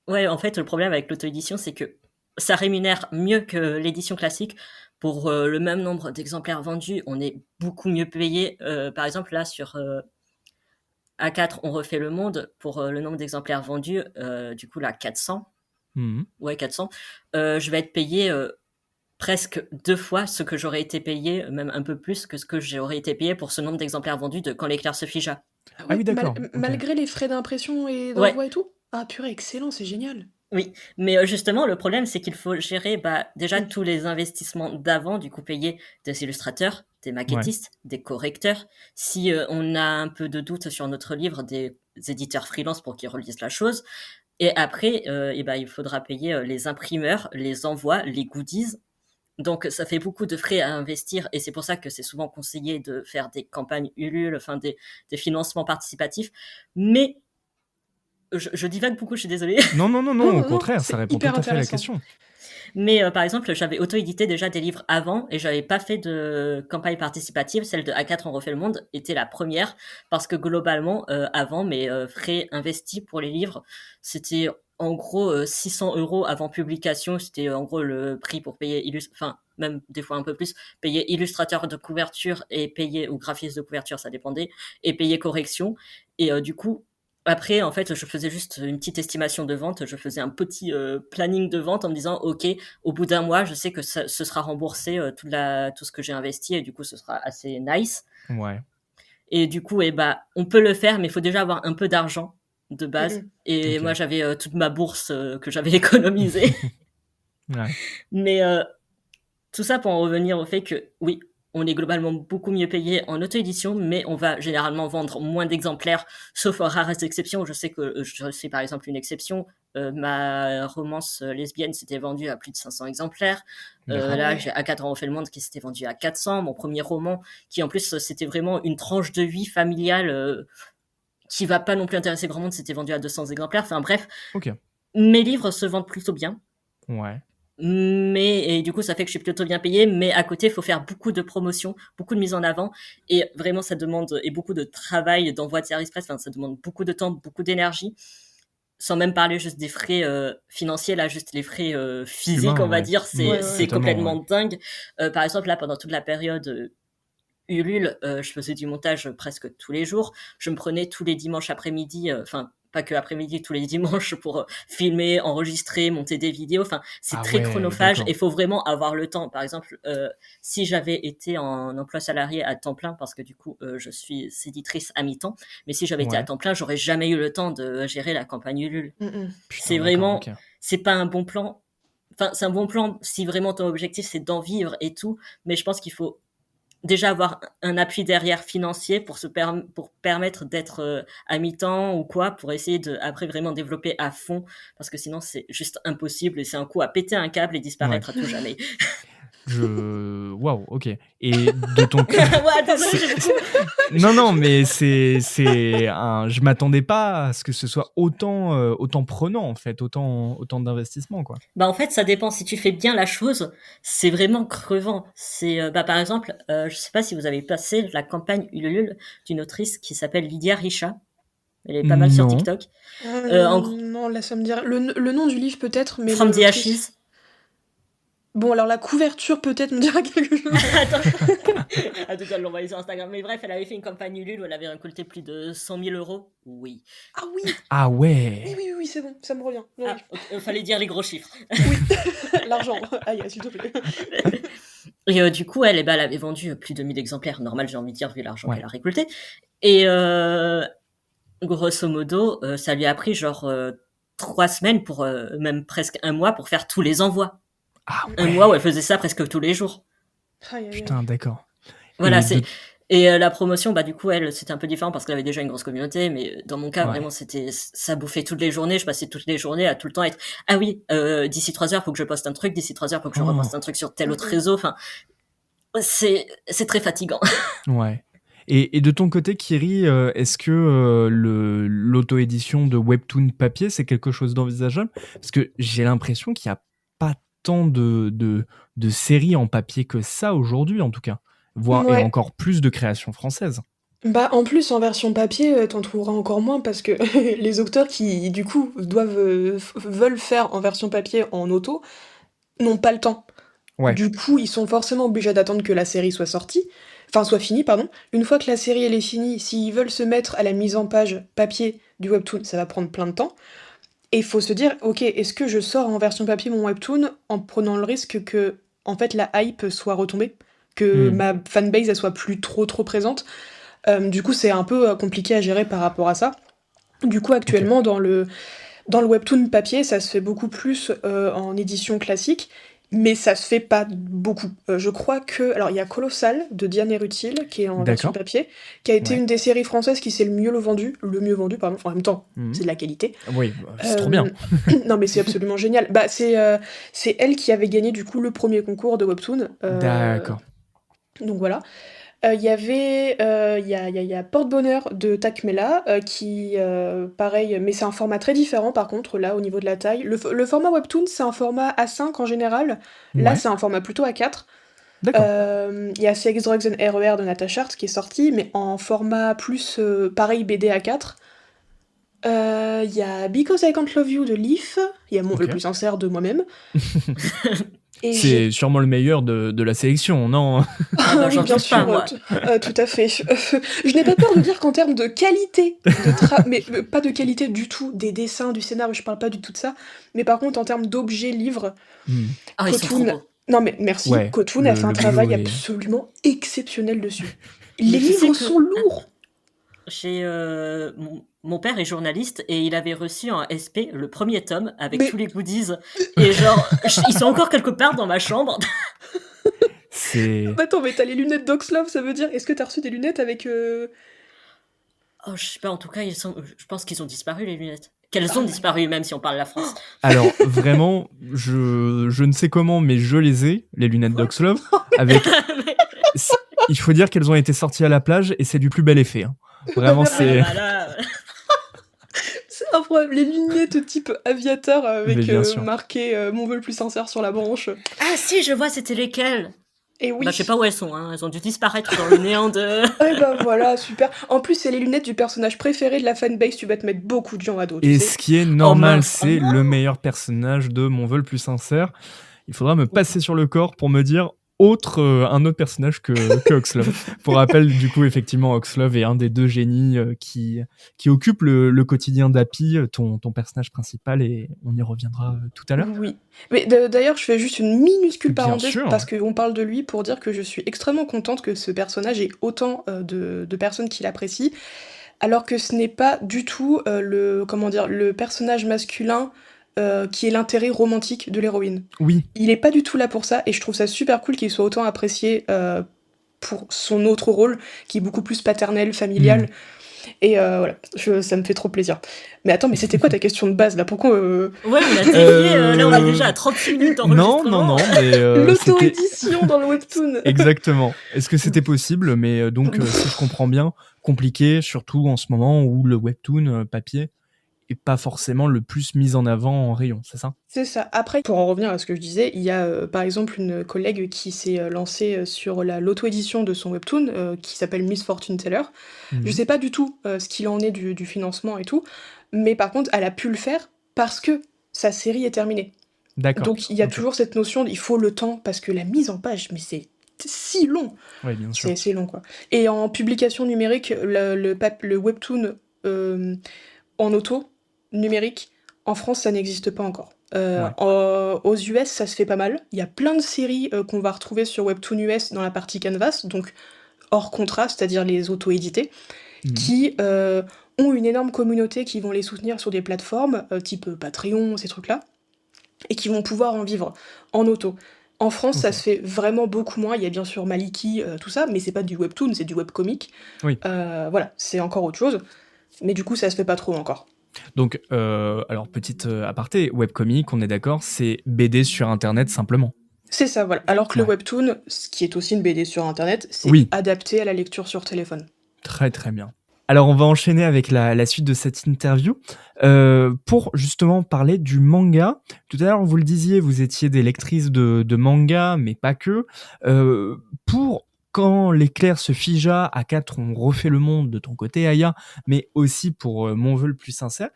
ouais, en fait, le problème avec l'auto-édition, c'est que ça rémunère mieux que l'édition classique. Pour le même nombre d'exemplaires vendus, on est beaucoup mieux payé. Par exemple, là, sur A4, on refait le monde. Pour le nombre d'exemplaires vendus, du coup, là, 400. Mhm. Ouais, 400. Je vais être payé presque 2 fois ce que j'aurais été payé, même un peu plus que ce que j'aurais été payé pour ce nombre d'exemplaires vendus de Quand l'éclair se figea. Ah Ah oui, ouais, d'accord. Ok. malgré les frais d'impression et Ouais. d'envoi et tout? Ah purée, excellent, c'est génial. Oui, mais justement, le problème, c'est qu'il faut gérer déjà Oui. tous les investissements d'avant, du coup payer des illustrateurs, des maquettistes, des correcteurs. Si on a un peu de doute sur notre livre, des éditeurs freelance pour qu'ils relisent la chose. Et après, il faudra payer les imprimeurs, les envois, les goodies. Donc ça fait beaucoup de frais à investir et c'est pour ça que c'est souvent conseillé de faire des campagnes Ulule, enfin des financements participatifs. Mais je divague beaucoup, je suis désolée. Non, Non, au contraire, c'est ça répond tout hyper à fait à la intéressant. question. Mais par exemple, j'avais auto-édité déjà des livres avant et j'avais pas fait de campagne participative. Celle de A4 On refait le monde était la première parce que globalement, avant, mes frais investis pour les livres, c'était en gros 600 € avant publication. C'était en gros le prix pour payer enfin même des fois un peu plus, payer illustrateur de couverture et payer ou graphiste de couverture, ça dépendait, et payer correction. Et du coup, après, en fait, je faisais juste une petite estimation de vente. Je faisais un petit planning de vente en me disant, OK, au bout d'un mois, je sais que ce sera remboursé tout ce que j'ai investi et du coup, ce sera assez nice. Ouais. Et du coup, on peut le faire, mais il faut déjà avoir un peu d'argent de base. Et Ok. moi, j'avais toute ma bourse que j'avais économisée. Ouais. Mais tout ça pour en revenir au fait que, oui, on est globalement beaucoup mieux payé en auto-édition, mais on va généralement vendre moins d'exemplaires, sauf en rares exceptions. Je sais que je suis par exemple une exception. Ma romance lesbienne s'était vendue à plus de 500 exemplaires. D'accord. Là, Ouais. j'ai À 4 ans on fait le monde qui s'était vendu à 400. Mon premier roman, qui en plus c'était vraiment une tranche de vie familiale qui va pas non plus intéresser grand monde, s'était vendu à 200 exemplaires. Enfin bref, Ok. mes livres se vendent plutôt bien. Ouais. Et du coup, ça fait que je suis plutôt bien payée, mais à côté, il faut faire beaucoup de promotions, beaucoup de mise en avant, et vraiment, ça demande beaucoup de travail, d'envoi de service presse, enfin, ça demande beaucoup de temps, beaucoup d'énergie, sans même parler juste des frais financiers, là, juste les frais physiques, Humain, on va ouais. dire, Ouais, c'est ouais. Totalement, complètement ouais. dingue. Par exemple, là, pendant toute la période Ulule, je faisais du montage presque tous les jours. Je me prenais tous les dimanches après-midi, enfin pas que après-midi, tous les dimanches pour filmer, enregistrer, monter des vidéos. Enfin, c'est Ah très ouais, chronophage et d'accord. il faut vraiment avoir le temps. Par exemple, si j'avais été en emploi salarié à temps plein, parce que du coup, je suis éditrice à mi-temps, mais si j'avais été à Ouais. temps plein, j'aurais jamais eu le temps de gérer la campagne Ulule. C'est Putain, d'accord, vraiment, ok. c'est pas un bon plan. Enfin, c'est un bon plan si vraiment ton objectif c'est d'en vivre et tout, mais je pense qu'il faut déjà avoir un appui derrière financier pour permettre d'être à mi-temps ou quoi, pour essayer de après vraiment développer à fond, parce que sinon c'est juste impossible et c'est un coup à péter un câble et Ouais. disparaître à tout jamais. Waouh, ok. Et de ton Ouais, désolé, c'est j'ai beaucoup. non, mais je m'attendais pas à ce que ce soit autant prenant, en fait, autant d'investissement, quoi. Bah en fait, ça dépend. Si tu fais bien la chose, c'est vraiment crevant. C'est par exemple, je sais pas si vous avez passé la campagne Ulule d'une autrice qui s'appelle Lydia Richa. Elle est pas mal sur Non. TikTok. En gros, Non, là, ça me dit rien. Le nom du livre peut-être, mais From the l'autrice. Ashes. Bon, alors la couverture peut-être me dira quelque chose. Attends, attends, je vais l'envoyer sur Instagram. Mais bref, elle avait fait une campagne Ulule où elle avait récolté plus de 100 000 euros. Oui. Ah oui, Ah oui, ouais. oui, oui, c'est bon, ça me revient. Oui, Ah, fallait dire les gros chiffres. oui. L'argent. Aïe, s'il te plaît. Et du coup, elle avait vendu plus de 1000 exemplaires. Normal, j'ai envie de dire, vu l'argent Ouais. qu'elle a récolté. Et grosso modo, ça lui a pris genre 3 semaines pour même presque un mois pour faire tous les envois. Ah Un mois où ouais. elle faisait ça presque tous les jours. Aïe, aïe, aïe. Putain, d'accord. Voilà, Et de... et la promotion, bah du coup, elle, c'était un peu différent parce qu'elle avait déjà une grosse communauté, mais dans mon cas, Ouais. vraiment, ça bouffait toutes les journées. Je passais toutes les journées à tout le temps être, ah oui, d'ici 3 heures, faut que je poste un truc, d'ici 3 heures, faut que je Oh. reposte un truc sur tel autre réseau. Enfin, c'est très fatigant. Ouais. Et de ton côté, Kiri, est-ce que l'auto-édition de webtoon papier, c'est quelque chose d'envisageable? Parce que j'ai l'impression qu'il n'y a pas tant de séries en papier que ça aujourd'hui, en tout cas. Et Ouais. encore plus de créations françaises. Bah, en plus, en version papier, t'en trouveras encore moins parce que les auteurs qui, du coup, veulent faire en version papier en auto, n'ont pas le temps. Ouais. Du coup, ils sont forcément obligés d'attendre que la série soit sortie, enfin soit finie, pardon. Une fois que la série elle est finie, s'ils veulent se mettre à la mise en page papier du webtoon, ça va prendre plein de temps. Et il faut se dire, ok, est-ce que je sors en version papier mon webtoon en prenant le risque que, en fait, la hype soit retombée, que ma fanbase elle soit plus trop présente. Du coup, c'est un peu compliqué à gérer par rapport à ça. Du coup, actuellement, dans le webtoon papier, ça se fait beaucoup plus en édition classique, mais ça se fait pas beaucoup. Je crois que... Alors, il y a Colossal, de Diane Erutile, qui est en version D'accord. papier, qui a été Ouais. une des séries françaises qui s'est le mieux vendu, pardon, en même temps, c'est de la qualité. Oui, c'est trop bien. Non, mais c'est absolument génial. Bah, c'est elle qui avait gagné, du coup, le premier concours de webtoon. D'accord. Donc voilà. Il y avait il y a Porte-Bonheur de Takmela qui pareil, mais c'est un format très différent par contre là au niveau de la taille. Le format webtoon c'est un format A5 en général. Là Ouais. c'est un format plutôt A4. D'accord. Il y a Sex, Drugs and RER de Natasha Hart qui est sorti, mais en format plus pareil BD A4. Il y a Because I Can't Love You de Leaf, il y a Mon vœu OK. le plus sincère de moi-même et j'ai C'est sûrement le meilleur de la sélection, non? Ah bah, oui, j'en bien doute pas, sûr, moi. tout à fait. Je n'ai pas peur de dire qu'en termes de qualité mais pas de qualité du tout, des dessins, du scénario, je parle pas du tout de ça, mais par contre en termes d'objets livres, Mmh. Ah, ils sont trop Kotun beaux. non mais merci, Ouais, Kotun a fait un le travail boulot est absolument exceptionnel dessus. Mais Les tu sais livres que sont lourds! mon père est journaliste et il avait reçu un SP, le premier tome, avec Mais tous les goodies. Et genre, ils sont encore quelque part dans ma chambre. c'est attends, mais tu les lunettes d'Oxlove, ça veut dire est-ce que t'as reçu des lunettes avec, Oh, je sais pas, en tout cas, je pense qu'ils ont disparu, les lunettes. Qu'elles oh ont my disparu, même si on parle de la France. alors vraiment, je ne sais comment, mais je les ai, les lunettes Quoi? d'Oxlove, avec Mais- c il faut dire qu'elles ont été sorties à la plage et c'est du plus bel effet, hein. Vraiment, Bah, Ah c'est bah là, c'est incroyable, les lunettes type aviateur mais avec, bien sûr. marqué, «Mon vœu le plus sincère» sur la branche, Ah si, je vois, c'était lesquelles. et Bah, je sais oui! pas où elles sont, hein. Elles ont dû disparaître dans le néant de... Eh bah, voilà, super. En plus, c'est les lunettes du personnage préféré de la fanbase, tu vas te mettre beaucoup de gens à dos, tu Et sais? ce qui est Oh normal, mince, oh c'est non. le meilleur personnage de Mon vœu le plus sincère. Il faudra me passer sur le corps pour me dire un autre personnage que Oxlove. Pour rappel, du coup, effectivement, Oxlove est un des 2 génies, qui occupe le quotidien d'Happy, ton personnage principal, et on y reviendra, tout à l'heure. Oui. Mais d'ailleurs, je fais juste une minuscule Bien parenthèse sûr. parce qu'on parle de lui pour dire que je suis extrêmement contente que ce personnage ait autant, de personnes qui l'apprécient, alors que ce n'est pas du tout, le comment dire? Le personnage masculin, qui est l'intérêt romantique de l'héroïne. Oui, Il est pas du tout là pour ça et je trouve ça super cool qu'il soit autant apprécié, pour son autre rôle qui est beaucoup plus paternel, mmh. familial et voilà, ça me fait trop plaisir. Mais attends, mais c'était quoi ta question de base là? Pourquoi, Ouais, on a dévié, là on est déjà à Heu, 36 minutes non, d'enregistrement. mais c'était l'auto-édition dans le webtoon? exactement. Est-ce que c'était possible? Mais donc si je comprends bien, compliqué, surtout en ce moment où le webtoon, papier est pas forcément le plus mis en avant en rayon, c'est ça? C'est ça. Après, pour en revenir à ce que je disais, il y a, par exemple une collègue qui s'est, lancée, sur l'auto-édition de son webtoon, qui s'appelle Miss Fortune Teller. Je Mmh. sais pas du tout, ce qu'il en est du financement et tout, mais par contre, elle a pu le faire parce que sa série est terminée. D'accord, Donc il y a OK. toujours cette notion il faut le temps parce que la mise en page, mais c'est si long! Oui, bien sûr. C'est long, quoi. Et en publication numérique, le webtoon, en auto, numérique, en France, ça n'existe pas encore. Ouais. Aux US, ça se fait pas mal. Il y a plein de séries, qu'on va retrouver sur Webtoon US dans la partie Canvas, donc hors contrat, c'est-à-dire les auto-édités, Mmh. qui, ont une énorme communauté qui vont les soutenir sur des plateformes, type, Patreon, ces trucs-là, et qui vont pouvoir en vivre en auto. En France, ça OK. se fait vraiment beaucoup moins. Il y a bien sûr Maliki, tout ça, mais c'est pas du webtoon, c'est du webcomic. Oui. Voilà, c'est encore autre chose, mais du coup, ça se fait pas trop encore. Donc alors petite, aparté, webcomic, on est d'accord, c'est BD sur internet simplement? C'est ça, voilà. Alors que le Ouais. webtoon, ce qui est aussi une BD sur internet, c'est Oui, adapté à la lecture sur téléphone. très, très bien. Alors on va enchaîner avec la suite de cette interview, pour justement parler du manga. Tout à l'heure, vous le disiez, vous étiez des lectrices de manga, mais pas que. Pour Quand l'éclair se figea, à 4 on refait le monde de ton côté, Aya, mais aussi pour, Mon vœu le plus sincère.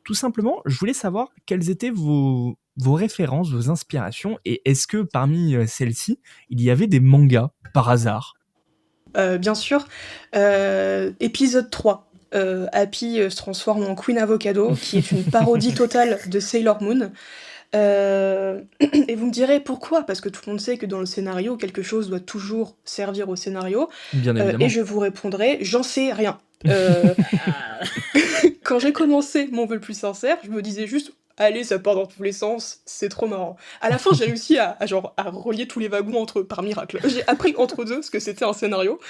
Tout simplement, je voulais savoir quelles étaient vos références, vos inspirations, et est-ce que parmi, celles-ci, il y avait des mangas par hasard? Bien sûr, épisode 3, Happy, se transforme en Queen Avocado, qui est une parodie totale de Sailor Moon. Et vous me direz: «Pourquoi?» Parce que tout le monde sait que dans le scénario, quelque chose doit toujours servir au scénario, Bien et évidemment. je vous répondrai: «J'en sais rien». Heu, Ah, Quand j'ai commencé Mon vœu le plus sincère, je me disais juste: «Allez, ça part dans tous les sens, c'est trop marrant». À la fin, j'ai réussi à relier tous les wagons entre eux par miracle. J'ai appris entre 2 ce que c'était un scénario.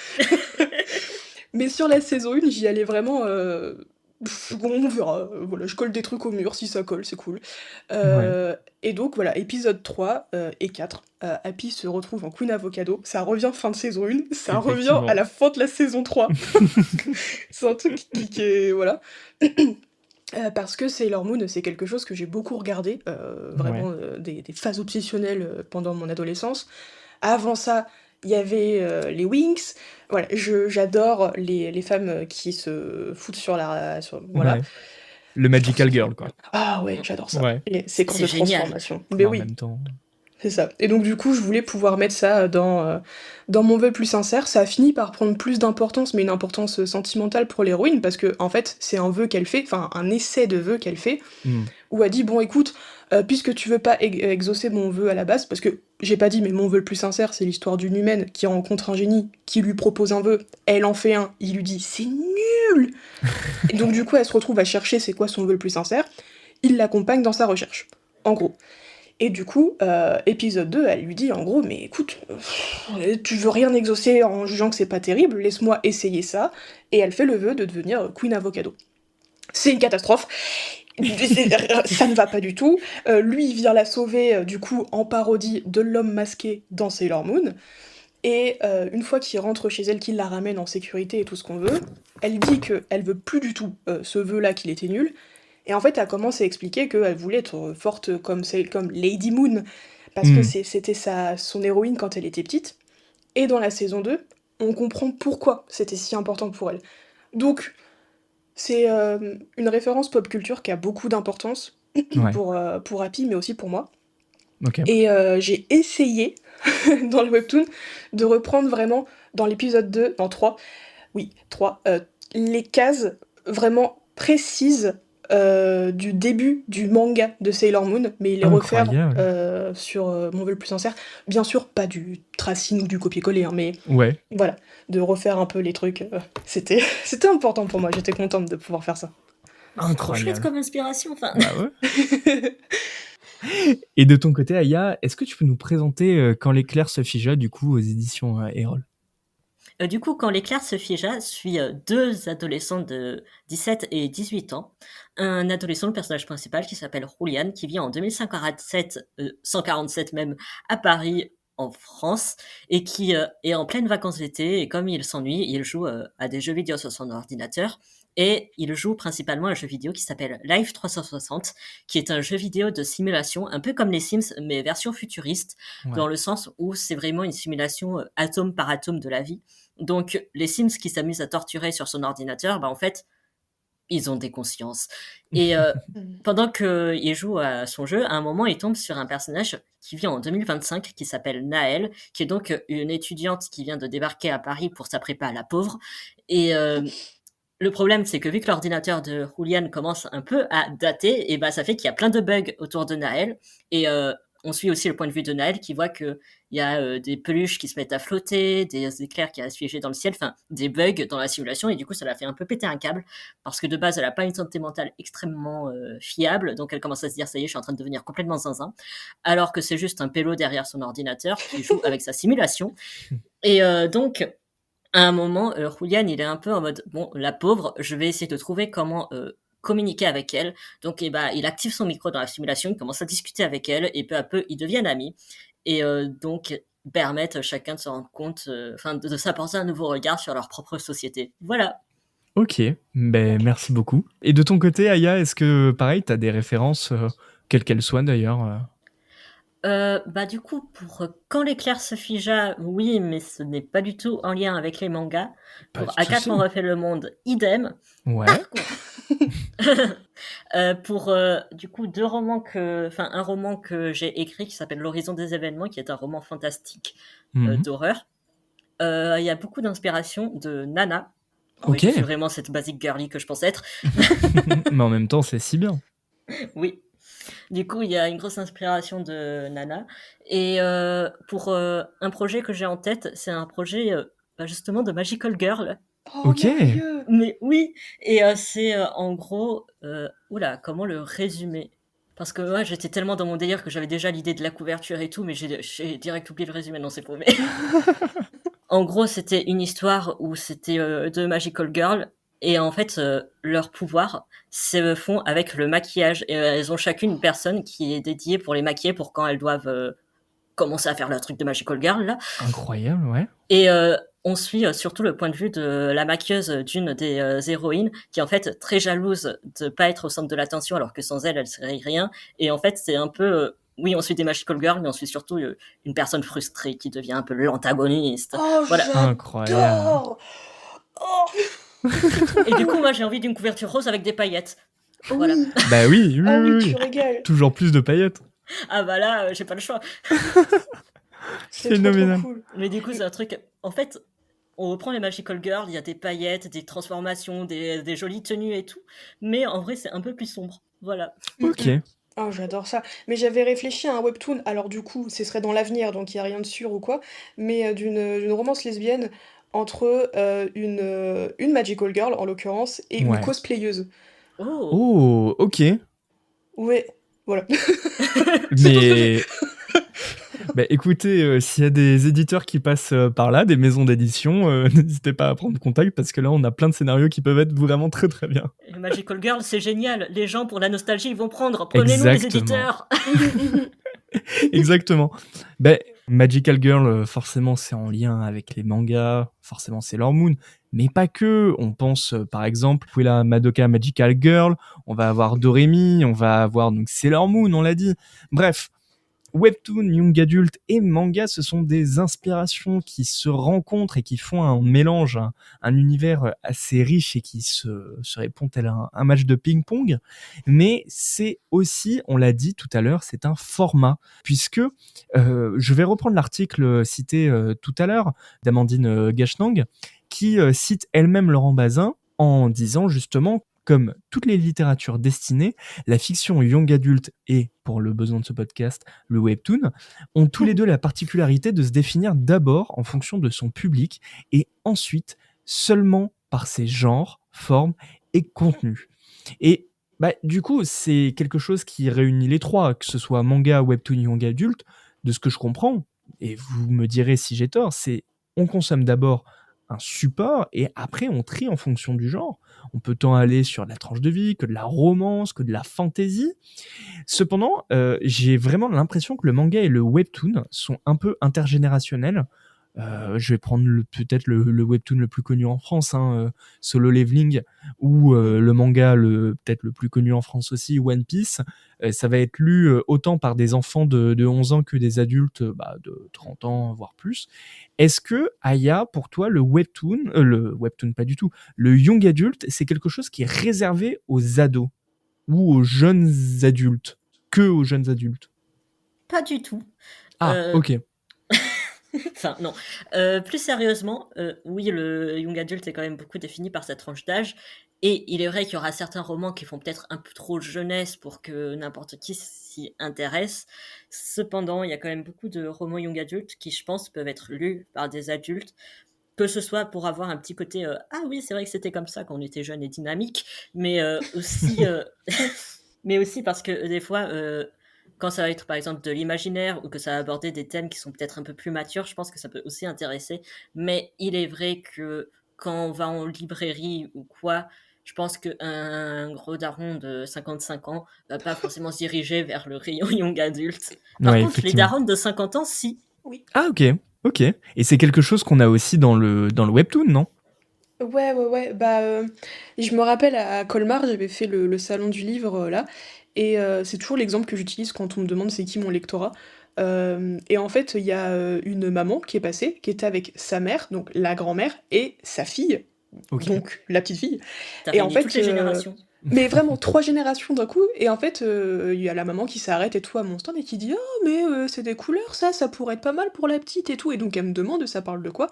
Mais sur la saison 1, j'y allais vraiment, bon, on verra, voilà, je colle des trucs au mur, si ça colle, c'est cool. Ouais, Et donc voilà, épisode 3 et 4, Happy se retrouve en Queen Avocado. Ça revient fin de saison 1, ça revient à effectivement. la fin de la saison 3. C'est un truc qui est voilà. Parce que Sailor Moon, c'est quelque chose que j'ai beaucoup regardé, Ouais. vraiment, des phases obsessionnelles, pendant mon adolescence. Avant ça, il y avait, les Winx. Voilà, j'adore les femmes, qui se foutent sur voilà. Ouais. Le Magical Girl, quoi. Ah ouais, j'adore ça. Ouais. Les séquences C'est de génial. transformation. Mais En oui, même temps. c'est ça. Et donc du coup, je voulais pouvoir mettre ça dans mon vœu plus sincère. Ça a fini par prendre plus d'importance, mais une importance sentimentale pour l'héroïne, parce que en fait, c'est un vœu qu'elle fait, enfin un essai de vœu qu'elle fait, Hmm. où elle dit, bon écoute, puisque tu veux pas exaucer mon vœu à la base, parce que j'ai pas dit, mais mon vœu le plus sincère, c'est l'histoire d'une humaine qui rencontre un génie, qui lui propose un vœu, elle en fait un, il lui dit, c'est nul. Et donc du coup, elle se retrouve à chercher c'est quoi son vœu le plus sincère, il l'accompagne dans sa recherche, en gros. Et du coup, épisode 2, elle lui dit en gros, mais écoute, tu veux rien exaucer en jugeant que c'est pas terrible, laisse-moi essayer ça. Et elle fait le vœu de devenir Queen Avocado. C'est une catastrophe. Ça ne va pas du tout. Lui, il vient la sauver, du coup, en parodie de l'homme masqué dans Sailor Moon. Et une fois qu'il rentre chez elle, qu'il la ramène en sécurité et tout ce qu'on veut, elle dit qu'elle veut plus du tout ce vœu-là, qu'il était nul. Et en fait, elle commence à expliquer qu'elle voulait être forte comme Lady Moon, parce que Hmm. c'était son héroïne quand elle était petite. Et dans la saison 2, on comprend pourquoi c'était si important pour elle. Donc, c'est une référence pop culture qui a beaucoup d'importance Ouais. pour Happy, mais aussi pour moi. Ok. Et j'ai essayé, dans le webtoon, de reprendre vraiment, dans l'épisode 2, dans 3, oui, 3, les cases vraiment précises du début du manga de Sailor Moon, mais les refaire Incroyable. sur mon vœu le plus sincère. Bien sûr, pas du tracing ou du copier-coller, hein, mais Ouais. voilà, de refaire un peu les trucs. C'était important pour moi, j'étais contente de pouvoir faire ça. Trop chouette Incroyable. comme inspiration, enfin. Bah ouais. Et de ton côté, Aya, est-ce que tu peux nous présenter Quand l'éclair se figea, du coup, aux éditions Erol? Du coup, quand l'éclair se figea suit deux adolescents de 17 et 18 ans. Un adolescent, le personnage principal, qui s'appelle Julian, qui vit en 2147, 147 même, à Paris, en France, et qui est en pleine vacances d'été, et comme il s'ennuie, il joue à des jeux vidéo sur son ordinateur, et il joue principalement à un jeu vidéo qui s'appelle Life 360, qui est un jeu vidéo de simulation, un peu comme les Sims, mais version futuriste, Ouais. dans le sens où c'est vraiment une simulation atome par atome de la vie. Donc, les Sims qui s'amusent à torturer sur son ordinateur, bah, en fait, ils ont des consciences. Et pendant qu'il joue à son jeu, à un moment, il tombe sur un personnage qui vit en 2025, qui s'appelle Naël, qui est donc une étudiante qui vient de débarquer à Paris pour sa prépa à la pauvre. Et le problème, c'est que vu que l'ordinateur de Julian commence un peu à dater, et bah, ça fait qu'il y a plein de bugs autour de Naël. Et on suit aussi le point de vue de Naël qui voit qu'il y a des peluches qui se mettent à flotter, des éclairs qui restent figés dans le ciel, enfin des bugs dans la simulation, et du coup ça l'a fait un peu péter un câble, parce que de base elle n'a pas une santé mentale extrêmement fiable, donc elle commence à se dire ça y est, je suis en train de devenir complètement zinzin, alors que c'est juste un pélo derrière son ordinateur qui joue avec sa simulation. Et donc à un moment, Julian, il est un peu en mode, bon, la pauvre, je vais essayer de trouver comment communiquer avec elle. Donc, il active son micro dans la simulation, il commence à discuter avec elle, et peu à peu, ils deviennent amis. Et donc, permettent chacun de se rendre compte, de s'apporter un nouveau regard sur leur propre société. Voilà. Ok, ben merci beaucoup. Et de ton côté, Aya, est-ce que, pareil, t'as des références, quelles qu'elles soient d'ailleurs Du coup, pour Quand l'éclair se figea, oui, mais ce n'est pas du tout en lien avec les mangas. Pas Pour de A4, souci. on refait le monde, idem. Ouais. Pour du coup un roman que j'ai écrit qui s'appelle L'horizon des événements, qui est un roman fantastique Mhm. d'horreur. Il y a beaucoup d'inspiration de Nana. Ok. Oui, je suis vraiment cette basic girly que je pense être. Mais en même temps, c'est si bien. Oui. Du coup, il y a une grosse inspiration de Nana. Et pour un projet que j'ai en tête, c'est un projet justement de Magical Girl. Oh, Ok. merveilleux. Mais oui, et c'est en gros, comment le résumer? Parce que moi, j'étais tellement dans mon délire que j'avais déjà l'idée de la couverture et tout, mais j'ai direct oublié le résumé, non, c'est faux. Mais en gros, c'était une histoire où c'était deux Magical Girls, et en fait, leurs pouvoirs se font avec le maquillage. Et elles ont chacune une personne qui est dédiée pour les maquiller pour quand elles doivent commencer à faire leur truc de Magical Girl, là. Incroyable, ouais. Et on suit surtout le point de vue de la maquilleuse d'une des héroïnes, qui est en fait très jalouse de pas être au centre de l'attention, alors que sans elle, elle serait rien. Et en fait, c'est un peu... oui, on suit des Magical Girls, mais on suit surtout une personne frustrée qui devient un peu l'antagoniste. Oh, Voilà. Incroyable. j'adore. Oh. Et du coup, moi, j'ai envie d'une couverture rose avec des paillettes. Voilà. Oui! Bah oui, oui, Ah oui, oui, oui. tu régales! Toujours plus de paillettes. Ah bah là, j'ai pas le choix. C'est trop, trop Phénoménal. cool. Mais du coup, c'est un truc. En fait, on reprend les Magical Girls, il y a des paillettes, des transformations, des jolies tenues et tout. Mais en vrai, c'est un peu plus sombre. Voilà. Ok. Oh, j'adore ça. Mais j'avais réfléchi à un webtoon, alors du coup, ce serait dans l'avenir, donc il n'y a rien de sûr ou quoi, mais d'une romance lesbienne entre une Magical Girl, en l'occurrence, et une Ouais. cosplayeuse. Oh! Oh, ok. Ouais, voilà. C'est tout ce que j'ai. Mais bah, écoutez, s'il y a des éditeurs qui passent par là, des maisons d'édition, n'hésitez pas à prendre contact parce que là, on a plein de scénarios qui peuvent être vraiment très très bien. Les Magical Girls, c'est génial. Les gens, pour la nostalgie, ils vont prendre. Prenez-nous, les Exactement. éditeurs. Exactement. Ben, Magical Girl, forcément, c'est en lien avec les mangas, forcément, c'est Sailor Moon, mais pas que. On pense, par exemple, la Madoka Magical Girl, on va avoir Doremi, on va avoir donc Sailor Moon, on l'a dit. Bref, Webtoon, Young Adult et manga, ce sont des inspirations qui se rencontrent et qui font un mélange, un univers assez riche et qui se répond tel un match de ping-pong. Mais c'est aussi, on l'a dit tout à l'heure, c'est un format, puisque je vais reprendre l'article cité tout à l'heure d'Amandine Gachnang, qui cite elle-même Laurent Bazin en disant justement, comme toutes les littératures destinées, la fiction young adulte et, pour le besoin de ce podcast, le webtoon, ont tous les deux la particularité de se définir d'abord en fonction de son public et ensuite seulement par ses genres, formes et contenus. Et bah, du coup, c'est quelque chose qui réunit les trois, que ce soit manga, webtoon, young adulte, de ce que je comprends, et vous me direz si j'ai tort, c'est on consomme d'abord un support et après on trie en fonction du genre. On peut tant aller sur de la tranche de vie que de la romance, que de la fantasy. Cependant, j'ai vraiment l'impression que le manga et le webtoon sont un peu intergénérationnels. Je vais prendre peut-être le webtoon le plus connu en France, Solo Leveling, ou le manga peut-être le plus connu en France aussi, One Piece. Ça va être lu autant par des enfants de 11 ans que des adultes de 30 ans, voire plus. Est-ce que, Aya, pour toi, le webtoon pas du tout, le young adult, c'est quelque chose qui est réservé aux ados ou aux jeunes adultes, que aux jeunes adultes? Pas du tout. Ah, Euh, ok. Enfin, non. Plus sérieusement, oui, le young adult est quand même beaucoup défini par cette tranche d'âge. Et il est vrai qu'il y aura certains romans qui font peut-être un peu trop jeunesse pour que n'importe qui s'y intéresse. Cependant, il y a quand même beaucoup de romans young adult qui, je pense, peuvent être lus par des adultes. Que ce soit pour avoir un petit côté ah oui, c'est vrai que c'était comme ça quand on était jeune et dynamique, mais aussi mais aussi parce que des fois quand ça va être par exemple de l'imaginaire ou que ça va aborder des thèmes qui sont peut-être un peu plus matures, je pense que ça peut aussi intéresser. Mais il est vrai que quand on va en librairie ou quoi, je pense qu'un gros daron de 55 ans va pas forcément se diriger vers le rayon young adulte. Par Ouais, contre, les effectivement. darons de 50 ans, si. Oui. Ah, ok, ok. Et c'est quelque chose qu'on a aussi dans le webtoon, non? Ouais. Je me rappelle à Colmar, j'avais fait le salon du livre là, et c'est toujours l'exemple que j'utilise quand on me demande c'est qui mon lectorat. Et en fait, il y a une maman qui est passée, qui était avec sa mère, donc la grand-mère, et sa fille, Ok. donc la petite fille. T'as Et en réuni toutes fait, les générations. mais vraiment 3 générations d'un coup, et en fait, il y a la maman qui s'arrête et tout à mon stand et qui dit: «Oh mais c'est des couleurs ça pourrait être pas mal pour la petite et tout», et donc elle me demande ça parle de quoi?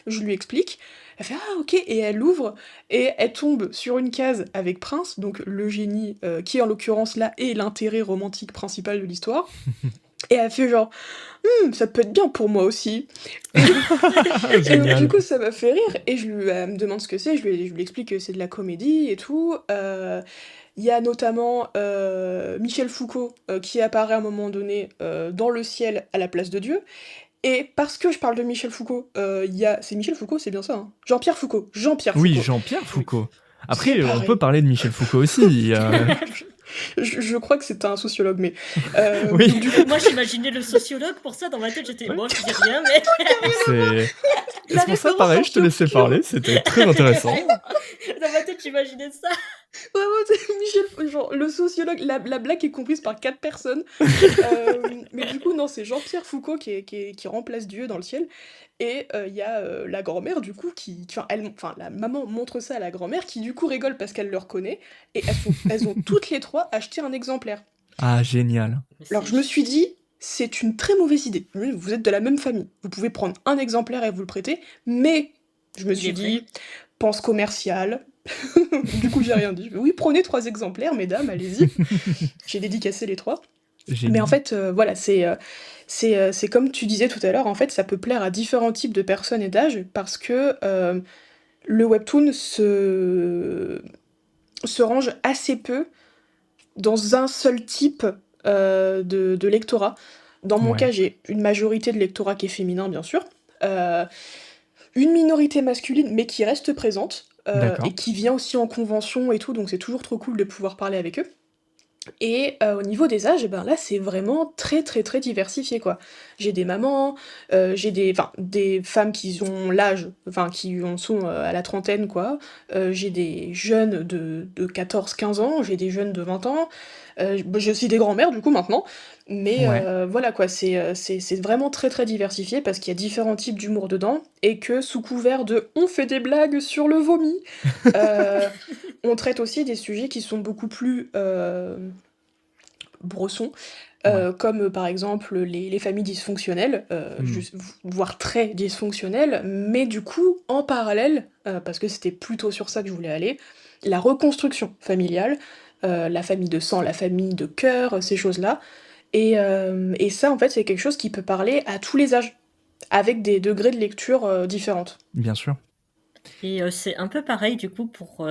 Je lui explique, elle fait: «Ah OK», et elle ouvre et elle tombe sur une case avec Prince, donc le génie, qui en l'occurrence là est l'intérêt romantique principal de l'histoire, et elle fait genre: ça peut être bien pour moi aussi». Et donc, Génial. du coup, ça m'a fait rire, et elle me demande ce que c'est, je lui explique que c'est de la comédie et tout. Il y a notamment Michel Foucault qui apparaît à un moment donné dans le ciel à la place de Dieu. Et parce que je parle de Michel Foucault, c'est Michel Foucault, c'est bien ça, hein? Jean-Pierre Foucault. Oui, Foucault. Jean-Pierre Foucault. C'est Après, on pareil. peut parler de Michel Foucault aussi. Je crois que c'est un sociologue, mais Oui. donc, du coup, Moi, j'imaginais le sociologue, pour ça, dans ma tête, j'étais, bon, je dis rien, mais C'est pour ça, pareil, je te laissais parler, c'était très intéressant. dans ma tête, j'imaginais ça. Vraiment, c'est Michel, genre, le sociologue, la blague est comprise par 4 personnes. Mais du coup, non, c'est Jean-Pierre Foucault qui remplace Dieu dans le ciel. Et il y a la grand-mère, du coup, la maman montre ça à la grand-mère, qui du coup rigole parce qu'elle le reconnaît. Et elles ont toutes les trois acheté un exemplaire. Ah, génial. Mais Alors c'est je me suis dit, c'est une très mauvaise idée. Vous êtes de la même famille. Vous pouvez prendre un exemplaire et vous le prêter. Mais je me Il suis est vrai. dit, pense commercial. Du coup, j'ai rien dit. Je fais, oui, prenez 3 exemplaires, mesdames, allez-y. J'ai dédicacé les 3. Mais Génial. en fait, voilà, c'est comme tu disais tout à l'heure, en fait, ça peut plaire à différents types de personnes et d'âges parce que le webtoon se range assez peu dans un seul type de lectorat. Dans mon Ouais. cas, j'ai une majorité de lectorat qui est féminin, bien sûr, euh, une minorité masculine, mais qui reste présente, D'accord. et qui vient aussi en convention et tout, donc c'est toujours trop cool de pouvoir parler avec eux. Et au niveau des âges, et ben là, c'est vraiment très très très diversifié, quoi. J'ai des mamans, j'ai des femmes qui ont l'âge, enfin qui en sont à la trentaine, quoi. J'ai des jeunes de 14-15 ans, j'ai des jeunes de 20 ans, j'ai aussi des grands-mères, du coup, maintenant. Mais Ouais. voilà, quoi, c'est vraiment très très diversifié parce qu'il y a différents types d'humour dedans et que sous couvert de « on fait des blagues sur le vomi », on traite aussi des sujets qui sont beaucoup plus bressons, Ouais. comme par exemple les familles dysfonctionnelles, Hmm. voire très dysfonctionnelles, mais du coup, en parallèle, parce que c'était plutôt sur ça que je voulais aller, la reconstruction familiale, la famille de sang, la famille de cœur, ces choses-là. Et ça, en fait, c'est quelque chose qui peut parler à tous les âges, avec des degrés de lecture différentes. Bien sûr. Et c'est un peu pareil du coup pour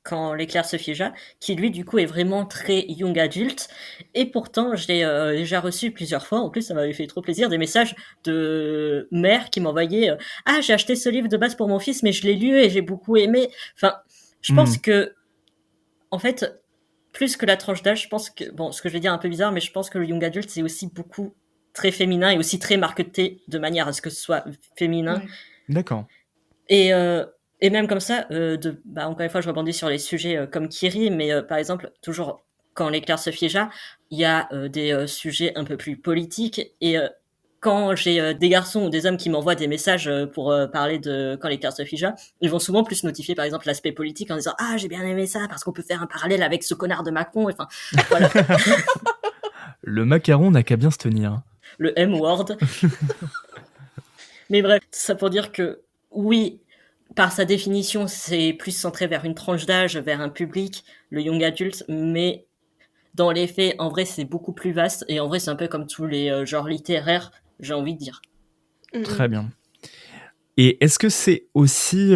quand l'éclair se figea, qui lui du coup est vraiment très young adult. Et pourtant, j'ai déjà reçu plusieurs fois, en plus ça m'avait fait trop plaisir, des messages de mères qui m'envoyaient ah, j'ai acheté ce livre de base pour mon fils, mais je l'ai lu et j'ai beaucoup aimé. Enfin, je Hmm. pense que, en fait, plus que la tranche d'âge, je pense que, bon, ce que je vais dire est un peu bizarre, mais je pense que le young adult c'est aussi beaucoup très féminin et aussi très marketé de manière à ce que ce soit féminin. Ouais. D'accord. Et, euh, et même comme ça, encore une fois, je rebondis sur les sujets comme Kiri, mais par exemple, toujours quand l'éclair se figea, il y a des sujets un peu plus politiques. Et quand j'ai des garçons ou des hommes qui m'envoient des messages pour parler de quand l'éclair se figea, ils vont souvent plus notifier par exemple l'aspect politique en disant ah, j'ai bien aimé ça parce qu'on peut faire un parallèle avec ce connard de Macron. Enfin, voilà, Le macaron n'a qu'à bien se tenir. le M-word. Mais bref, ça pour dire que oui, par sa définition, c'est plus centré vers une tranche d'âge, vers un public, le young adult, mais dans les faits, en vrai, c'est beaucoup plus vaste, et en vrai, c'est un peu comme tous les genres littéraires, j'ai envie de dire. Mm, Très mm. bien. Et est-ce que c'est aussi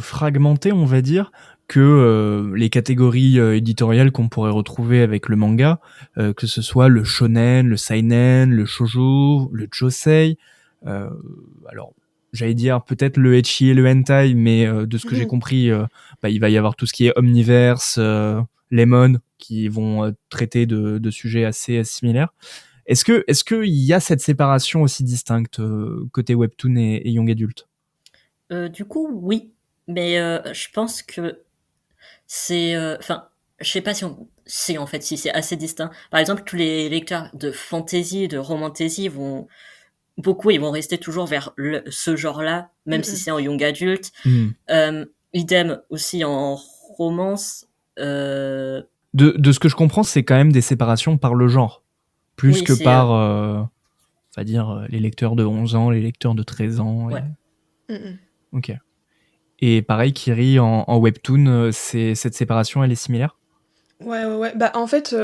fragmenté, on va dire, que les catégories éditoriales qu'on pourrait retrouver avec le manga, que ce soit le shonen, le seinen, le shoujo, le josei, euh, alors j'allais dire peut-être le ecchi et le hentai, mais de ce que j'ai compris, il va y avoir tout ce qui est omniverse, lemon, qui vont traiter de sujets assez similaires. Est-ce que il y a cette séparation aussi distincte côté webtoon et young adult? Du coup, oui, mais je pense que c'est... Enfin, je sais pas si en fait, si c'est assez distinct. Par exemple, tous les lecteurs de fantasy, de romantasy ils vont rester toujours vers ce genre-là, même si Mm, c'est en young adult. Hmm. Idem aussi en romance. Euh, De ce que je comprends, c'est quand même des séparations par le genre, plus oui, que c'est par, on va dire, les lecteurs de 11 ans, les lecteurs de 13 ans. ouais. mm, mm. Ok. Et pareil, Kiri, en webtoon, cette séparation, elle est similaire? Ouais, ouais, ouais. Bah, en fait,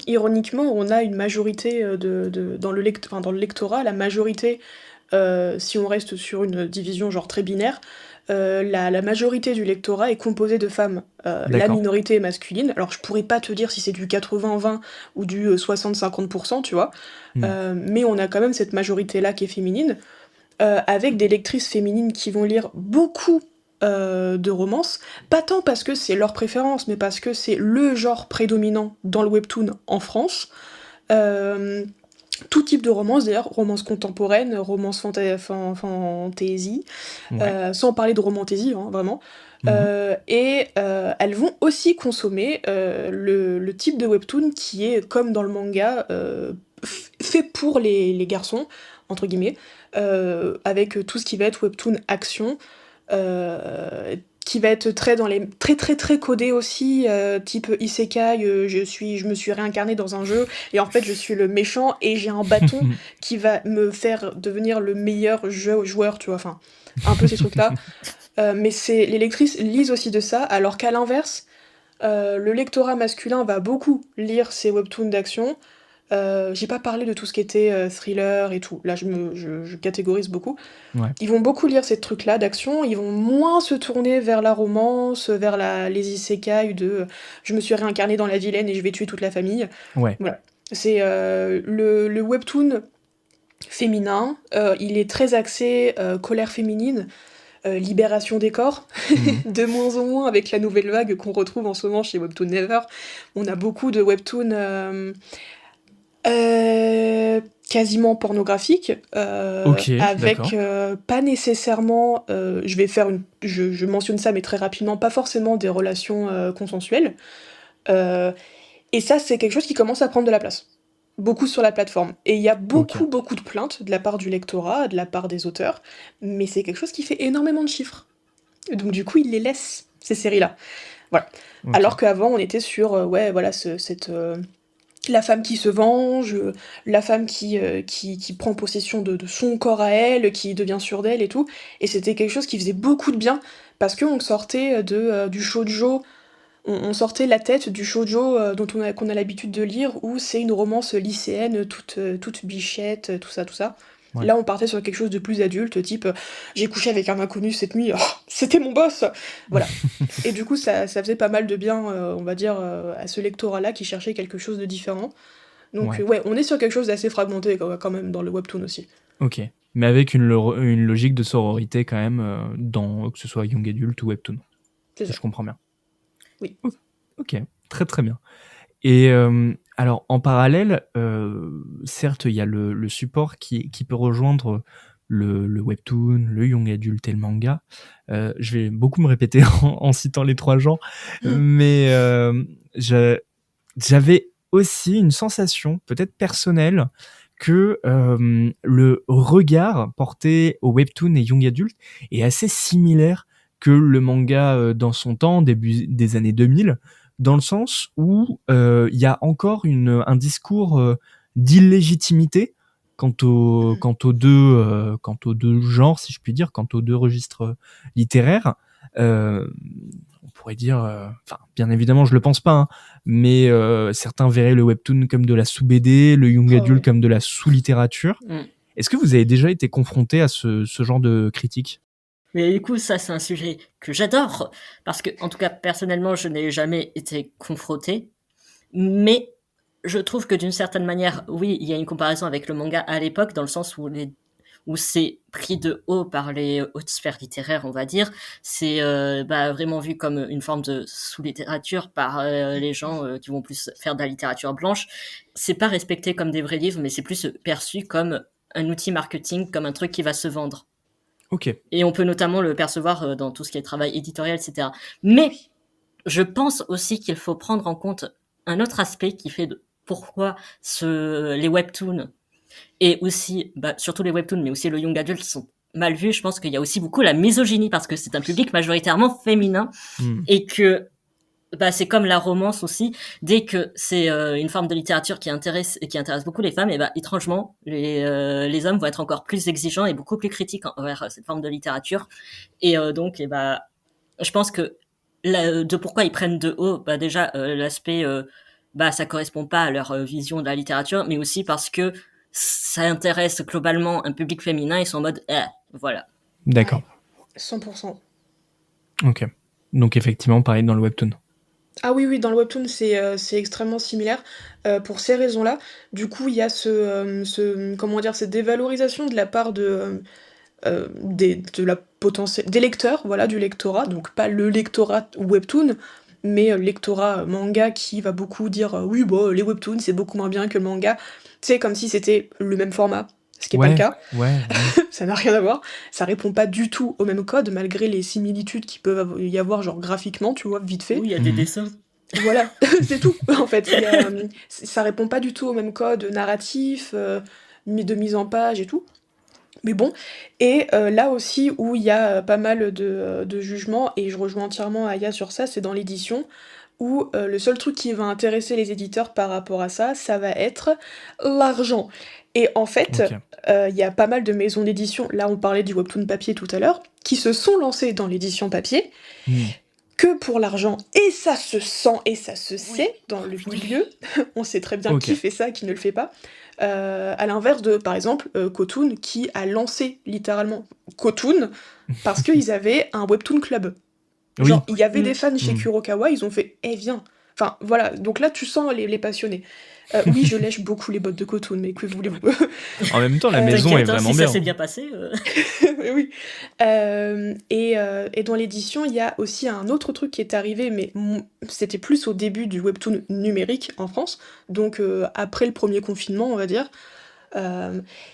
ironiquement, on a une majorité dans le lectorat, la majorité, si on reste sur une division genre très binaire, la majorité du lectorat est composée de femmes. La D'accord. minorité est masculine. Alors, je pourrais pas te dire si c'est du 80-20 ou du 60-50%, tu vois. Hmm. Mais on a quand même cette majorité-là qui est féminine, avec des lectrices féminines qui vont lire beaucoup de romances, pas tant parce que c'est leur préférence, mais parce que c'est le genre prédominant dans le webtoon en France. Euh, Tout type de romance d'ailleurs, romance contemporaine, romance fantasy, Ouais. sans parler de romantaisie, hein, vraiment. Mmh. et elles vont aussi consommer, le type de webtoon qui est, comme dans le manga, fait pour les «garçons» entre guillemets, avec tout ce qui va être webtoon action, qui va être très dans les très, très, très codé aussi, type isekai, je me suis réincarné dans un jeu et en fait je suis le méchant et j'ai un bâton qui va me faire devenir le meilleur joueur, tu vois? Enfin, un peu ces trucs-là. Mais les lectrices lisent aussi de ça, alors qu'à l'inverse, le lectorat masculin va beaucoup lire ces webtoons d'action. J'ai pas parlé de tout ce qui était, thriller et tout. Là, je catégorise beaucoup. Ouais. Ils vont beaucoup lire ces trucs-là d'action, ils vont moins se tourner vers la romance, vers les isekai de, «Je me suis réincarné dans la vilaine et je vais tuer toute la famille». Ouais. Voilà. C'est, le webtoon féminin, il est très axé, colère féminine, libération des corps, Mmh. de moins en moins avec la nouvelle vague qu'on retrouve en ce moment chez Webtoon Never. On a beaucoup de webtoons, quasiment pornographiques, OK, avec, d'accord. pas nécessairement, je mentionne ça mais très rapidement, pas forcément des relations, consensuelles, heu et ça, c'est quelque chose qui commence à prendre de la place. Beaucoup sur la plateforme et il y a OK. beaucoup, beaucoup de plaintes de la part du lectorat, de la part des auteurs, mais c'est quelque chose qui fait énormément de chiffres. Donc du coup, ils les laissent, ces séries-là. Voilà. OK. Alors qu'avant, on était sur, ouais, voilà, la femme qui se venge, la femme qui prend possession de son corps à elle, qui devient sûre d'elle et tout et c'était quelque chose qui faisait beaucoup de bien parce qu'on sortait, du shoujo, on sortait la tête du shoujo, qu'on a l'habitude de lire où c'est une romance lycéenne toute bichette, tout ça, tout ça. Ouais. Là, on partait sur quelque chose de plus adulte, type, «J'ai couché avec un inconnu cette nuit, oh, c'était mon boss!» Voilà et du coup, ça faisait pas mal de bien, on va dire, à ce lectorat-là qui cherchait quelque chose de différent. Donc, Ouais. ouais, on est sur quelque chose d'assez fragmenté quand même dans le webtoon aussi. OK. Mais avec une logique de sororité quand même, dans que ce soit young adult ou webtoon, C'est si ça, je comprends bien. oui. O OK, très, très bien. Et alors en parallèle, certes, il y a le support qui peut rejoindre le webtoon, le young adult et le manga. Je vais beaucoup me répéter en citant les 3 genres, mais je j'avais aussi une sensation, peut-être personnelle, que, le regard porté au webtoon et young adult est assez similaire que le manga, dans son temps, début des années 2000, dans le sens où, il y a encore un discours, d'illégitimité quant aux 2 genres, si je puis dire, quant aux 2 registres, littéraires. On pourrait dire, enfin, bien évidemment, je le pense pas, hein, mais certains verraient le webtoon comme de la sous-BD, le young Oh, adult ouais. comme de la sous-littérature. Mmh. Est-ce que vous avez déjà été confronté à ce genre de critique? Mais du coup, ça, c'est un sujet que j'adore parce que, en tout cas, personnellement, je n'ai jamais été confrontée. Mais je trouve que d'une certaine manière, oui, il y a une comparaison avec le manga à l'époque, dans le sens où c'est pris de haut par les hautes sphères littéraires, on va dire. C'est vraiment vu comme une forme de sous-littérature par les gens qui vont plus faire de la littérature blanche. C'est pas respecté comme des vrais livres, mais c'est plus perçu comme un outil marketing, comme un truc qui va se vendre. OK. Et on peut notamment le percevoir dans tout ce qui est travail éditorial, etc. Mais je pense aussi qu'il faut prendre en compte un autre aspect qui fait pourquoi les webtoons et aussi, surtout les webtoons, mais aussi le young adult sont mal vus. Je pense qu'il y a aussi beaucoup la misogynie parce que c'est un public majoritairement féminin Mmh. et que c'est comme la romance aussi. Dès que c'est une forme de littérature qui intéresse beaucoup les femmes, et étrangement, les hommes vont être encore plus exigeants et beaucoup plus critiques envers cette forme de littérature. Et donc, je pense que de pourquoi ils prennent de haut, déjà l'aspect, ça correspond pas à leur vision de la littérature, mais aussi parce que ça intéresse globalement un public féminin. Ils sont en mode, voilà. D'accord. Ouais, 100%. OK. Donc effectivement, pareil dans le webtoon. Ah oui, oui, dans le webtoon, c'est extrêmement similaire, pour ces raisons-là. Du coup, il y a comment dire? Cette dévalorisation de la part des lecteurs, voilà, du lectorat, donc pas le lectorat webtoon, mais lectorat manga qui va beaucoup dire: «Oui, bah, les webtoons, c'est beaucoup moins bien que le manga». C'est comme si c'était le même format, ce qui est pas le Ouais, cas. ouais, Ça n'a rien à voir. Ça répond pas du tout au même code, malgré les similitudes qui peuvent y avoir, genre graphiquement, tu vois, vite fait. Oui, il y a ouais. des Mhm. dessins. Voilà, c'est tout, en fait. Ça répond pas du tout au même code narratif, de mise en page et tout. Mais bon, et là aussi où il y a pas mal de jugements, et je rejoins entièrement Aya sur ça, c'est dans l'édition, où le seul truc qui va intéresser les éditeurs par rapport à ça, ça va être l'argent. Et en fait, Ok. il y a pas mal de maisons d'édition, là on parlait du webtoon papier tout à l'heure, qui se sont lancées dans l'édition papier, Hmm. que pour l'argent, et ça se sent et ça se sait dans le milieu, on sait très bien qui Ok. fait ça, qui ne le fait pas, à l'inverse de, par exemple, Kotoon, qui a lancé littéralement Kotoon, parce qu'ils avaient un webtoon club. Oui. Genre, il y avait des Mm. fans chez Mm. Kurokawa, ils ont fait « Eh, viens !» Enfin, voilà, donc là, tu sens les passionnés. Oui, je lèche beaucoup les bottes de Kotoon, mais que voulez-vous? En même temps, la maison est T'inquiète, hein, vraiment si bien. ça s'est bien passé. Mais oui. Et dans l'édition, il y a aussi un autre truc qui est arrivé, mais c'était plus au début du webtoon numérique en France, donc après le premier confinement, on va dire.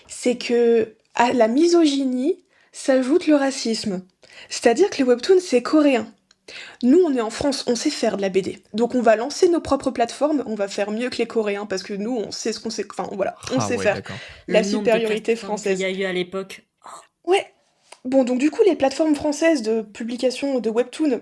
C'est que à la misogynie s'ajoute le racisme. C'est-à-dire que les webtoons, c'est coréen. Nous, on est en France, on sait faire de la BD. Donc on va lancer nos propres plateformes, on va faire mieux que les Coréens, parce que nous, on sait ce qu'on sait... Enfin, voilà, on Ah sait ouais, faire. d'accord. La Le nombre de supériorité plateformes qu'il y française. a eu à l'époque. Ouais. Bon, donc du coup, les plateformes françaises de publication de webtoon,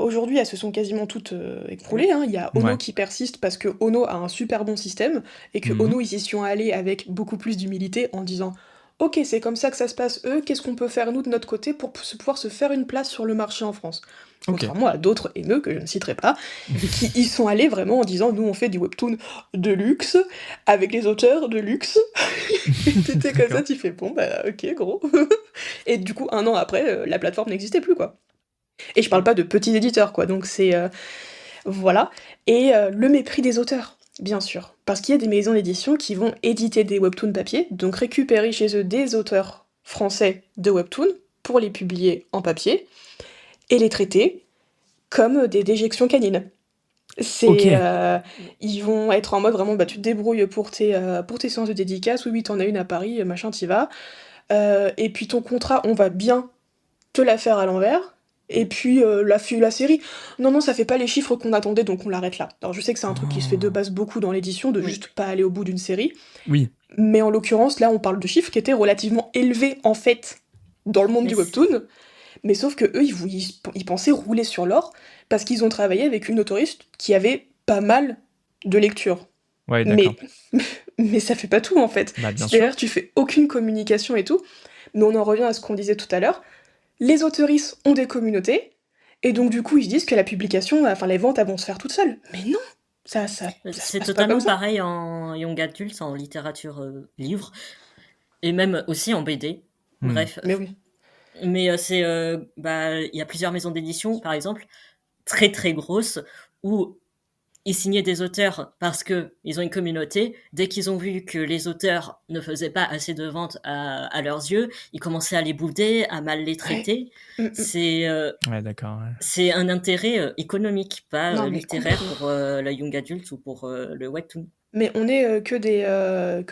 aujourd'hui, elles se sont quasiment toutes écroulées, hein. Il y a Ono Ouais. qui persiste parce que Ono a un super bon système et que Mhm. Ono, ils y sont allés avec beaucoup plus d'humilité en disant ok, c'est comme ça que ça se passe, eux, qu'est-ce qu'on peut faire nous de notre côté pour pouvoir se faire une place sur le marché en France? Ok. Contrairement à d'autres haineux que je ne citerai pas, qui y sont allés vraiment en disant nous on fait du webtoon de luxe, avec les auteurs de luxe. Et t'étais comme ça, D'accord. tu fais bon bah ok gros. Et du coup, un an après, la plateforme n'existait plus, quoi. Et je parle pas de petits éditeurs, quoi. Donc c'est... voilà. Et le mépris des auteurs, bien sûr. Parce qu'il y a des maisons d'édition qui vont éditer des webtoons papier, donc récupérer chez eux des auteurs français de webtoons pour les publier en papier, et les traiter comme des déjections canines. Ok. Ils vont être en mode vraiment, bah tu te débrouilles pour tes séances de dédicace, oui, t'en as une à Paris, machin, t'y vas. Et puis ton contrat, on va bien te la faire à l'envers. Et puis la série, non, ça fait pas les chiffres qu'on attendait, donc on l'arrête là. Alors je sais que c'est un truc qui se fait de Oh. base beaucoup dans l'édition, de Oui. juste pas aller au bout d'une série. Oui. Mais en l'occurrence, là, on parle de chiffres qui étaient relativement élevés, en fait, dans le monde Mais du c'est- webtoon. Mais sauf que eux, ils pensaient rouler sur l'or, parce qu'ils ont travaillé avec une autoriste qui avait pas mal de lectures. Ouais, d'accord. Mais ça fait pas tout, en fait. Bah, bien sûr. C'est-à-dire, tu fais aucune communication et tout. Mais on en revient à ce qu'on disait tout à l'heure. Les autoristes ont des communautés, et donc du coup, ils se disent que la publication, enfin, les ventes, elles vont se faire toutes seules. Mais non, ça se C'est passe pas totalement comme ça. pareil en young adult, en littérature livre, et même aussi en BD. Hmm. Bref. Mais oui. Mais il y a plusieurs maisons d'édition, par exemple, très très grosses, où ils signaient des auteurs parce que ils ont une communauté. Dès qu'ils ont vu que les auteurs ne faisaient pas assez de ventes à leurs yeux, ils commençaient à les bouder, à mal les traiter. Ouais, d'accord. Ouais. C'est un intérêt économique, pas Non, mais littéraire complètement. pour la young adult ou pour le webtoon. Mais on est que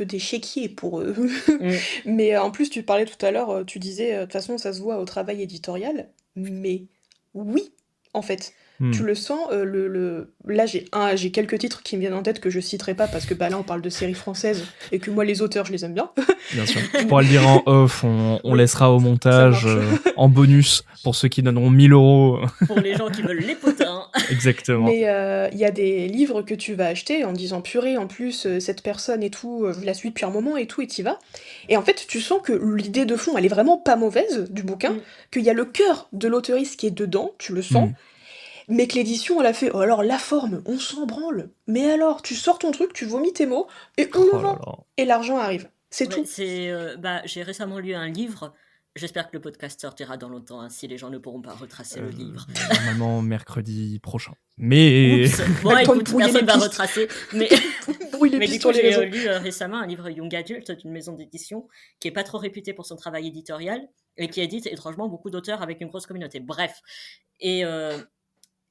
des chéquiers pour eux. Mm. Mais en plus, tu parlais tout à l'heure, tu disais, de toute façon, ça se voit au travail éditorial. Mais oui, en fait. Hmm. Tu le sens, là j'ai quelques titres qui me viennent en tête que je citerai pas parce que bah, là on parle de séries françaises et que moi les auteurs je les aime bien. Bien sûr. Tu pourras le dire en off, on Oui, laissera au montage ça marche. en bonus pour ceux qui donneront 1000 euros. Pour les gens qui veulent les potins. Exactement. Mais il y a des livres que tu vas acheter en disant purée, en plus, cette personne et tout, je la suis depuis un moment et tout, et t'y vas. Et en fait, tu sens que l'idée de fond, elle est vraiment pas mauvaise du bouquin, Mm. qu'il y a le cœur de l'auteuriste qui est dedans, tu le sens, Hmm. mais que l'édition, elle a fait, oh alors la forme, on s'en branle. Mais alors, tu sors ton truc, tu vomis tes mots, et on Oh le là vend. là. Et l'argent arrive. C'est Ouais, tout. j'ai récemment lu un livre. J'espère que le podcast sortira dans longtemps, hein, si les gens ne pourront pas retracer le livre. Normalement mercredi prochain. Mais Oups. Bon, Attends de écoute, brouiller personne les va pistes. retracer. Mais, Brouille les mais du pistes coup, sur les j'ai réseaux. lu récemment un livre young adult d'une maison d'édition qui est pas trop réputée pour son travail éditorial et qui édite étrangement beaucoup d'auteurs avec une grosse communauté. Bref. Et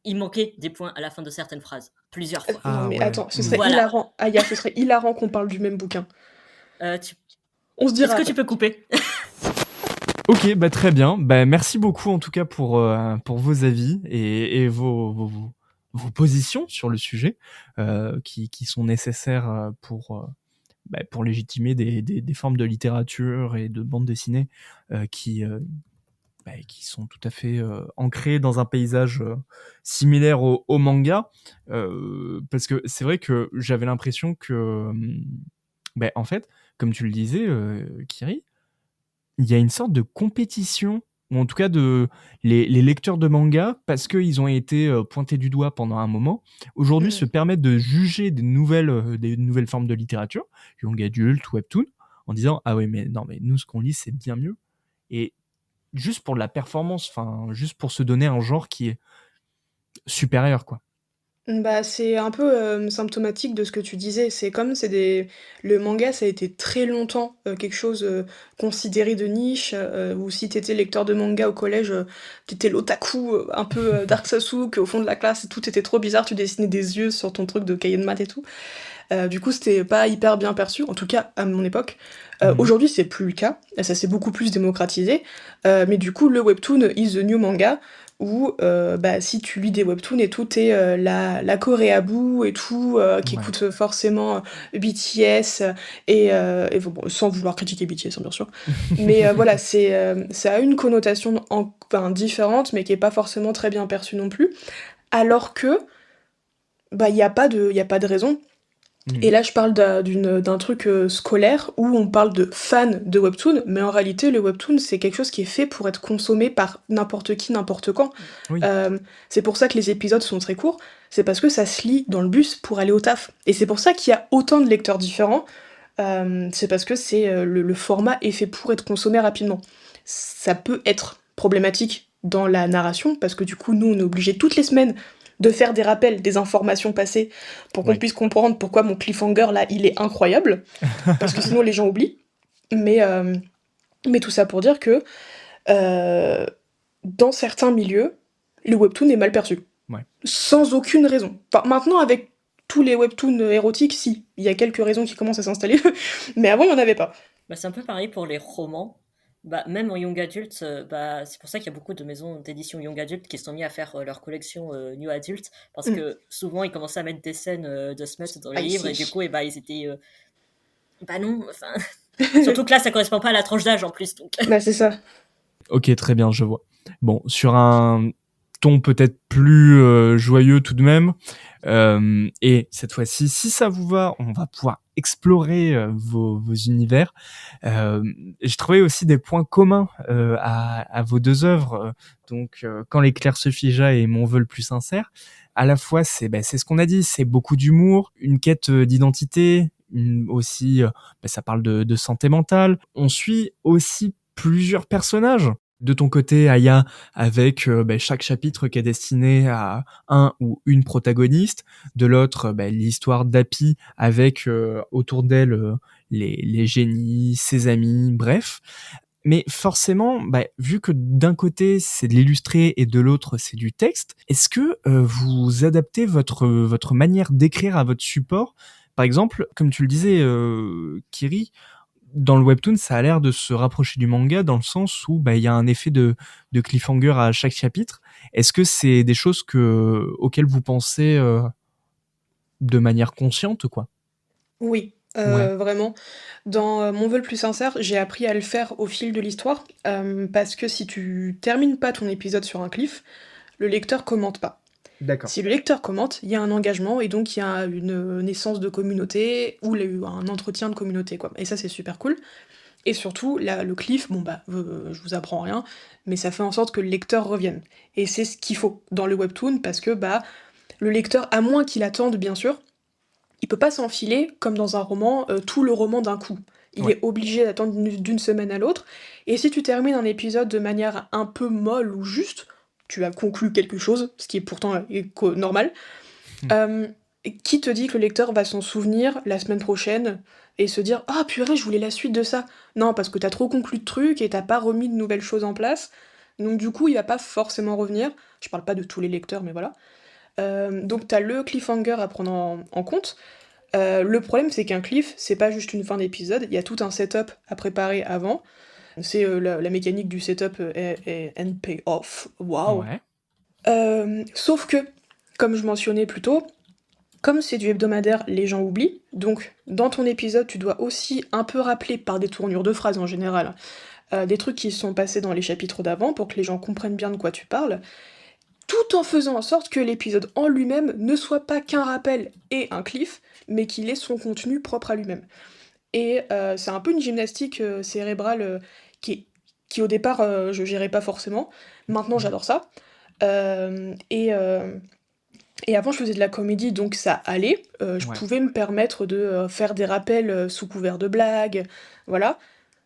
il manquait des points à la fin de certaines phrases. Plusieurs fois. Ah Non mais ouais. attends, ce serait Voilà. hilarant. Aya, ce serait hilarant qu'on parle du même bouquin. Tu- On se Est-ce dira que après. tu peux couper? OK, bah, très bien. Bah, merci beaucoup en tout cas pour vos avis et vos positions sur le sujet, qui sont nécessaires, pour légitimer des formes de littérature et de bande dessinée, qui sont tout à fait, ancrées dans un paysage, similaire au manga. Parce que c'est vrai que j'avais l'impression que, en fait, comme tu le disais, Kiri, il y a une sorte de compétition, ou en tout cas les lecteurs de manga, parce qu'ils ont été pointés du doigt pendant un moment, aujourd'hui se Mhm. permettent de juger des nouvelles formes de littérature, young adulte, webtoon, en disant ah oui mais non mais nous ce qu'on lit c'est bien mieux, et juste pour de la performance, enfin juste pour se donner un genre qui est supérieur quoi. Bah, c'est un peu, symptomatique de ce que tu disais. C'est comme c'est des le manga, ça a été très longtemps, quelque chose, considéré de niche, où si t'étais lecteur de manga au collège, tu l'otaku, un peu, Dark Sasuke au fond de la classe et tout était trop bizarre, tu dessinais des yeux sur ton truc de cahier de maths et tout. Du coup, c'était pas hyper bien perçu, en tout cas à mon époque. Mhm. Aujourd'hui, c'est plus le cas, ça s'est beaucoup plus démocratisé, mais du coup, le webtoon is the new manga où bah, si tu lis des webtoons et tout, t'es la choréabou et tout, qui Ouais. écoute forcément BTS, et bon, sans vouloir critiquer BTS, hein, bien sûr. Mais voilà, ça a une connotation enfin, différente, mais qui est pas forcément très bien perçue non plus. Alors que, bah, y a pas de raison. Et Mhm. là, je parle d'un truc scolaire où on parle de fans de webtoon, mais en réalité, le webtoon, c'est quelque chose qui est fait pour être consommé par n'importe qui, n'importe quand. Oui. Euh, c'est pour ça que les épisodes sont très courts, c'est parce que ça se lit dans le bus pour aller au taf. Et c'est pour ça qu'il y a autant de lecteurs différents, c'est parce que le format est fait pour être consommé rapidement. Ça peut être problématique dans la narration, parce que du coup, nous, on est obligés toutes les semaines de faire des rappels des informations passées pour qu'on Ouais. puisse comprendre pourquoi mon cliffhanger là il est incroyable, parce que sinon les gens oublient. Mais, euh, mais tout ça pour dire que euh, dans certains milieux, le webtoon est mal perçu. Ouais. Sans aucune raison. Enfin, maintenant, avec tous les webtoons érotiques, si, il y a quelques raisons qui commencent à s'installer, mais avant il n'y en avait pas. Bah, c'est un peu pareil pour les romans. Bah, même en young adult, bah, c'est pour ça qu'il y a beaucoup de maisons d'édition young adult qui se sont mis à faire leur collection new adult, parce Mm. que souvent ils commençaient à mettre des scènes de smut dans les I livres, et du see. coup, et bah, ils étaient. Bah non, enfin. Surtout que là, ça correspond pas à la tranche d'âge en plus, donc. Bah c'est ça. Ok, très bien, je vois. Bon, sur un ton peut-être plus joyeux tout de même, et cette fois-ci, si ça vous va, on va pouvoir explorer vos univers. J'ai trouvé aussi des points communs à vos deux œuvres, donc Quand l'éclair se figea et Mon vœu le plus sincère. À la fois, c'est ce qu'on a dit, c'est beaucoup d'humour, une quête d'identité, aussi, ça parle de santé mentale. On suit aussi plusieurs personnages. De ton côté, Aya, avec chaque chapitre qui est destiné à un ou une protagoniste. De l'autre, l'histoire d'Happy avec autour d'elle les génies, ses amis, bref. Mais forcément, vu que d'un côté c'est de l'illustré et de l'autre c'est du texte, est-ce que vous adaptez votre manière d'écrire à votre support? Par exemple, comme tu le disais, Kiri, dans le webtoon, ça a l'air de se rapprocher du manga dans le sens où il y a un effet de cliffhanger à chaque chapitre. Est-ce que c'est des choses auxquelles vous pensez de manière consciente, quoi? Oui, Ouais. vraiment. Dans Mon vœu le plus sincère, j'ai appris à le faire au fil de l'histoire, parce que si tu termines pas ton épisode sur un cliff, le lecteur commente pas. D'accord. Si le lecteur commente, il y a un engagement et donc il y a une naissance de communauté ou un entretien de communauté, quoi. Et ça, c'est super cool. Et surtout, le cliff, bon bah, je vous apprends rien, mais ça fait en sorte que le lecteur revienne. Et c'est ce qu'il faut dans le webtoon parce que bah, le lecteur, à moins qu'il attende, bien sûr, il peut pas s'enfiler, comme dans un roman, tout le roman d'un coup. Il Ouais. est obligé d'attendre d'une semaine à l'autre. Et si tu termines un épisode de manière un peu molle ou juste, tu as conclu quelque chose, ce qui est pourtant normal. Hmm. euh, qui te dit que le lecteur va s'en souvenir la semaine prochaine et se dire ah purée, je voulais la suite de ça. Non, parce que t'as trop conclu de trucs et t'as pas remis de nouvelles choses en place. Donc du coup, il va pas forcément revenir. Je parle pas de tous les lecteurs, mais voilà. Donc t'as le cliffhanger à prendre en compte. Le problème, c'est qu'un cliff, c'est pas juste une fin d'épisode, il y a tout un setup à préparer avant. C'est la mécanique du setup and payoff. Waouh! Ouais. Sauf que, comme je mentionnais plus tôt, comme c'est du hebdomadaire, les gens oublient. Donc, dans ton épisode, tu dois aussi un peu rappeler par des tournures de phrases en général, des trucs qui se sont passés dans les chapitres d'avant pour que les gens comprennent bien de quoi tu parles, tout en faisant en sorte que l'épisode en lui-même ne soit pas qu'un rappel et un cliff, mais qu'il ait son contenu propre à lui-même. Et c'est un peu une gymnastique cérébrale qui au départ je gérais pas forcément. Maintenant j'adore ça. Et avant je faisais de la comédie donc ça allait. Je Ouais. pouvais me permettre de faire des rappels sous couvert de blagues. Voilà.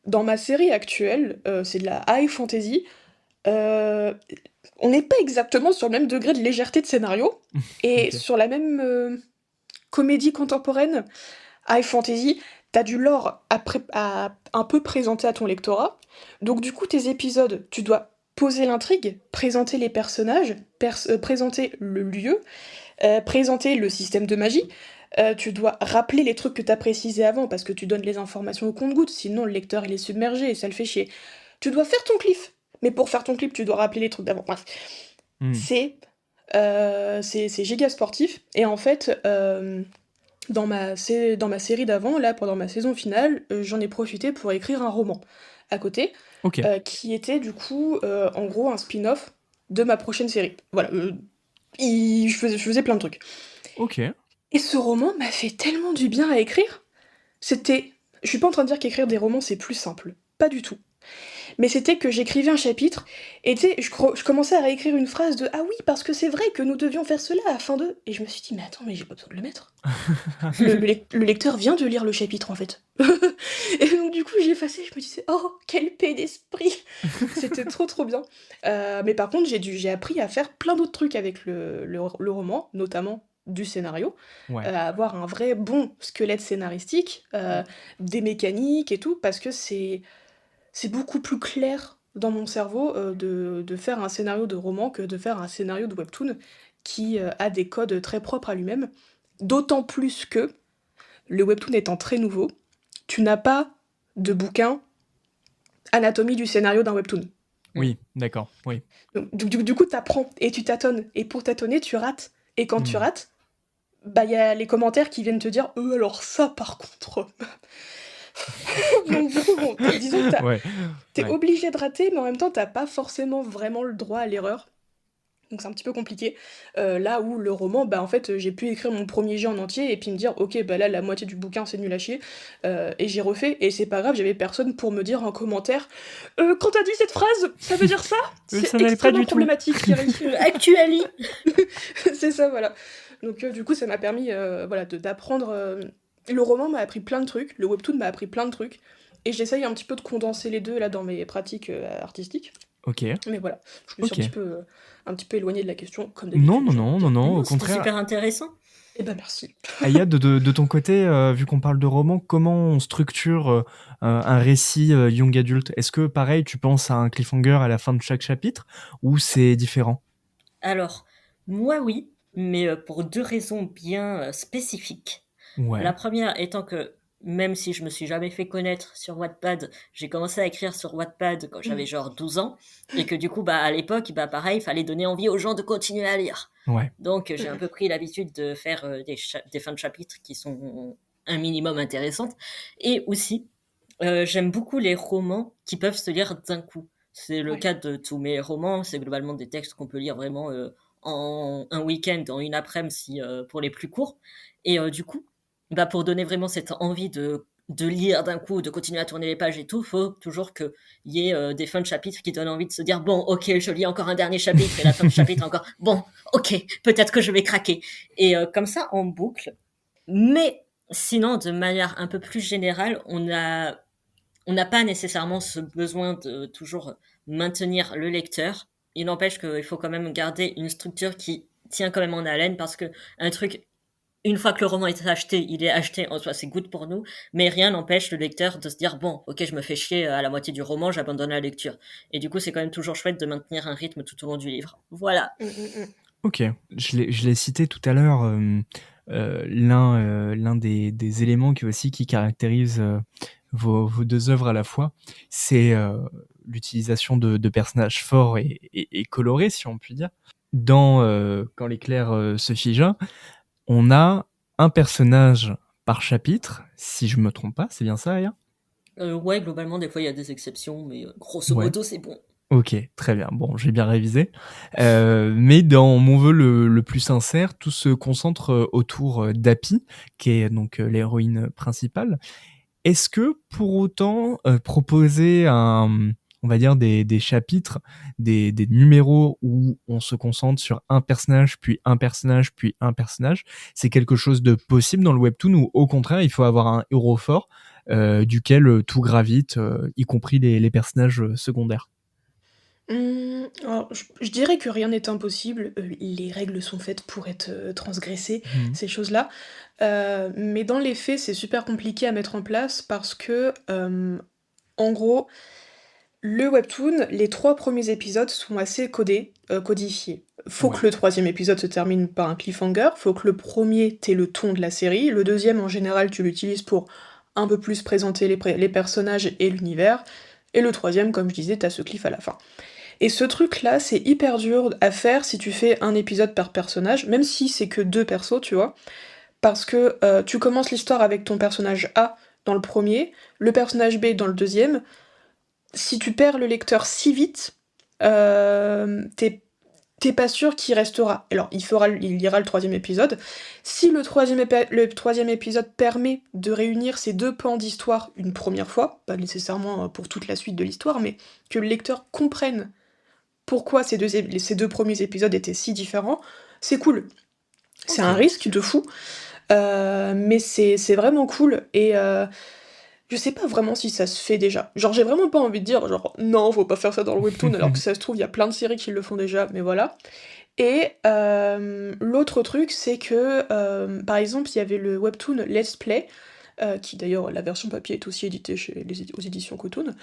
Dans ma série actuelle, c'est de la high fantasy. euh, on n'est pas exactement sur le même degré de légèreté de scénario. Et Ok. sur la même comédie contemporaine, high fantasy, t'as du lore à un peu présenter à ton lectorat. Donc du coup, tes épisodes, tu dois poser l'intrigue, présenter les personnages, présenter le lieu, présenter le système de magie. Tu dois rappeler les trucs que t'as précisés avant, parce que tu donnes les informations au compte-gouttes, sinon le lecteur il est submergé et ça le fait chier. Tu dois faire ton cliff, mais pour faire ton clip, tu dois rappeler les trucs d'avant. Bref, Hmm. c'est c'est giga sportif, et en fait, dans ma série d'avant, là, pendant ma saison finale, j'en ai profité pour écrire un roman à côté, Ok. qui était du coup, en gros, un spin-off de ma prochaine série. Voilà, je faisais plein de trucs. Ok. Et ce roman m'a fait tellement du bien à écrire. C'était... Je suis pas en train de dire qu'écrire des romans, c'est plus simple. Pas du tout. Mais c'était que j'écrivais un chapitre, et tu sais, je commençais à réécrire une phrase de «Ah oui, parce que c'est vrai que nous devions faire cela afin de...» Et je me suis dit «Mais attends, mais j'ai pas besoin de le mettre. Le lecteur vient de lire le chapitre, en fait. » Et donc du coup, j'ai effacé, je me disais «Oh, quelle paix d'esprit !» C'était trop trop bien. Mais par contre, j'ai appris à faire plein d'autres trucs avec le roman, notamment du scénario, Ouais. à avoir un vrai bon squelette scénaristique, des mécaniques et tout, parce que c'est beaucoup plus clair dans mon cerveau de faire un scénario de roman que de faire un scénario de webtoon qui a des codes très propres à lui-même. D'autant plus que, le webtoon étant très nouveau, tu n'as pas de bouquin anatomie du scénario d'un webtoon. Oui, d'accord. Oui. Donc, du coup, t'apprends et tu tâtonnes. Et pour tâtonner, tu rates. Et quand tu Hmm. rates, bah il y a les commentaires qui viennent te dire alors ça par contre. Donc du coup, bon, disons que Ouais. t'es Ouais. obligé de rater, mais en même temps, t'as pas forcément vraiment le droit à l'erreur. Donc c'est un petit peu compliqué. Là où le roman, bah en fait, j'ai pu écrire mon premier jet en entier et puis me dire, ok, bah là, la moitié du bouquin, c'est nul à chier. Et j'ai refait, et c'est pas grave, j'avais personne pour me dire en commentaire, quand t'as dit cette phrase, ça veut dire ça? Ça C'est n'allait pas extrêmement du tout. problématique, Kiri. Actuali. C'est ça, voilà. Donc du coup, ça m'a permis voilà, d'apprendre... Le roman m'a appris plein de trucs, le webtoon m'a appris plein de trucs, et j'essaye un petit peu de condenser les deux là dans mes pratiques artistiques. Ok. Mais voilà, je me suis Ok. un petit peu éloignée de la question, comme d'habitude. Non, non, non, non, non. Au Non, c'était contraire. super intéressant. Eh ben merci. Aya, de ton côté, vu qu'on parle de roman, comment on structure un récit young adulte? Est-ce que, pareil, tu penses à un cliffhanger à la fin de chaque chapitre ou c'est différent? Alors, moi oui, mais pour deux raisons bien spécifiques. Ouais. La première étant que, même si je me suis jamais fait connaître sur Wattpad, j'ai commencé à écrire sur Wattpad quand j'avais genre 12 ans, et que du coup, bah, à l'époque, bah, pareil, il fallait donner envie aux gens de continuer à lire. Ouais. Donc, j'ai un peu pris l'habitude de faire des fins de chapitres qui sont un minimum intéressantes. Et aussi, j'aime beaucoup les romans qui peuvent se lire d'un coup. C'est le Ouais. cas de tous mes romans. C'est globalement des textes qu'on peut lire vraiment en un week-end, en une après-midi, pour les plus courts. Et du coup, bah, pour donner vraiment cette envie de lire d'un coup, de continuer à tourner les pages et tout, faut toujours qu'il y ait des fins de chapitres qui donnent envie de se dire bon, ok, je lis encore un dernier chapitre, et la fin de chapitre encore bon, ok, peut-être que je vais craquer. Et comme ça, en boucle. Mais sinon, de manière un peu plus générale, on n'a pas nécessairement ce besoin de toujours maintenir le lecteur. Il n'empêche qu'il faut quand même garder une structure qui tient quand même en haleine, parce que un truc, une fois que le roman est acheté, il est acheté en soi, c'est good pour nous, mais rien n'empêche le lecteur de se dire bon, ok, je me fais chier à la moitié du roman, j'abandonne la lecture. Et du coup, c'est quand même toujours chouette de maintenir un rythme tout au long du livre. Voilà. Mm. Ok. Je l'ai cité tout à l'heure. l'un des éléments qui caractérise vos 2 œuvres à la fois, c'est l'utilisation de personnages forts et colorés, si on peut dire. Dans Quand l'éclair se figea, on a un personnage par chapitre, si je me trompe pas, c'est bien ça, Aya? Ouais, globalement, des fois, il y a des exceptions, mais grosso Ouais. modo, c'est bon. Ok, très bien. Bon, j'ai bien révisé. Mais dans mon vœu le plus sincère, tout se concentre autour d'Happy, qui est donc l'héroïne principale. Est-ce que pour autant proposer on va dire des chapitres, des numéros où on se concentre sur un personnage, puis un personnage, puis un personnage, c'est quelque chose de possible dans le webtoon ou au contraire il faut avoir un héros fort duquel tout gravite, y compris les personnages secondaires? Alors je dirais que rien n'est impossible, les règles sont faites pour être, transgressées, Mhm. ces choses-là. Mais dans les faits, c'est super compliqué à mettre en place parce que, en gros, le webtoon, les 3 premiers épisodes sont assez codés, codifiés. Faut Ouais. que le troisième épisode se termine par un cliffhanger, faut que le premier er le ton de la série, le deuxième en général, tu l'utilises pour un peu plus présenter les personnages et l'univers, et le troisième, comme je disais, tu ce cliff à la fin. Et ce truc-là, c'est hyper dur à faire si tu fais un épisode par personnage, même si c'est que 2 persos, tu vois? Parce que, tu commences l'histoire avec ton personnage A dans le premier, le personnage B dans le deuxième. Si tu perds le lecteur si vite, tu pas sûr qu'il restera. Alors il lira le troisième épisode. Si le troisième épisode permet de réunir ces 2 pans d'histoire une première fois, pas nécessairement, pour toute la suite de l'histoire, mais que le lecteur comprenne pourquoi ces 2 premiers épisodes étaient si différents, c'est cool. C'est un Ok. risque de fou, mais c'est vraiment cool et je sais pas vraiment si ça se fait déjà. Genre, j'ai vraiment pas envie de dire genre: «Non, faut pas faire ça dans le webtoon», alors que ça se trouve, il y a plein de séries qui le font déjà, mais voilà. Et l'autre truc, c'est que, par exemple, il y avait le webtoon Let's Play, qui d'ailleurs la version papier est aussi éditée aux éditions Cotoon,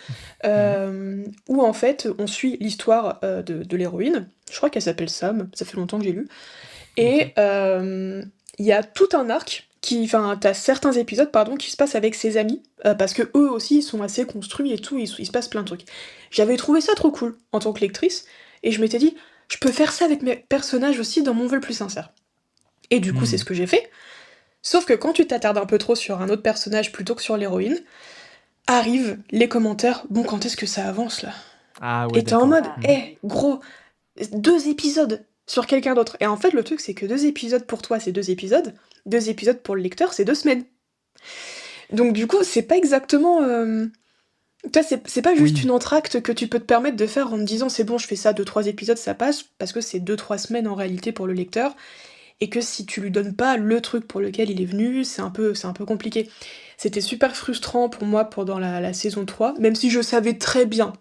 Mhm. où en fait, on suit l'histoire, de l'héroïne. Je crois qu'elle s'appelle Sam, ça fait longtemps que j'ai lu. Ok. Et il y a tout un arc enfin, t'as certains épisodes, pardon, qui se passent avec ses amis, parce que eux aussi, ils sont assez construits et tout, il se passe plein de trucs. J'avais trouvé ça trop cool, en tant que lectrice, et je m'étais dit: «Je peux faire ça avec mes personnages aussi dans mon vœu le plus sincère». Et du coup, c'est Mhm. ce que j'ai fait, sauf que quand tu t'attardes un peu trop sur un autre personnage plutôt que sur l'héroïne, arrivent les commentaires: «Bon, quand est-ce que ça avance, là?» Ah ouais, Et t'es en d'accord. mode: Mhm. «Eh, gros, 2 épisodes sur quelqu'un d'autre». Et en fait, le truc, c'est que 2 épisodes pour toi, c'est 2 épisodes, 2 épisodes pour le lecteur, c'est 2 semaines. Donc du coup, c'est pas exactement, tu vois, c'est pas juste Oui. une entr'acte que tu peux te permettre de faire en te disant: «C'est bon, je fais ça 2-3 épisodes, ça passe», parce que c'est 2-3 semaines en réalité pour le lecteur, et que si tu lui donnes pas le truc pour lequel il est venu, c'est un peu compliqué. C'était super frustrant pour moi pendant la saison 3, même si je savais très bien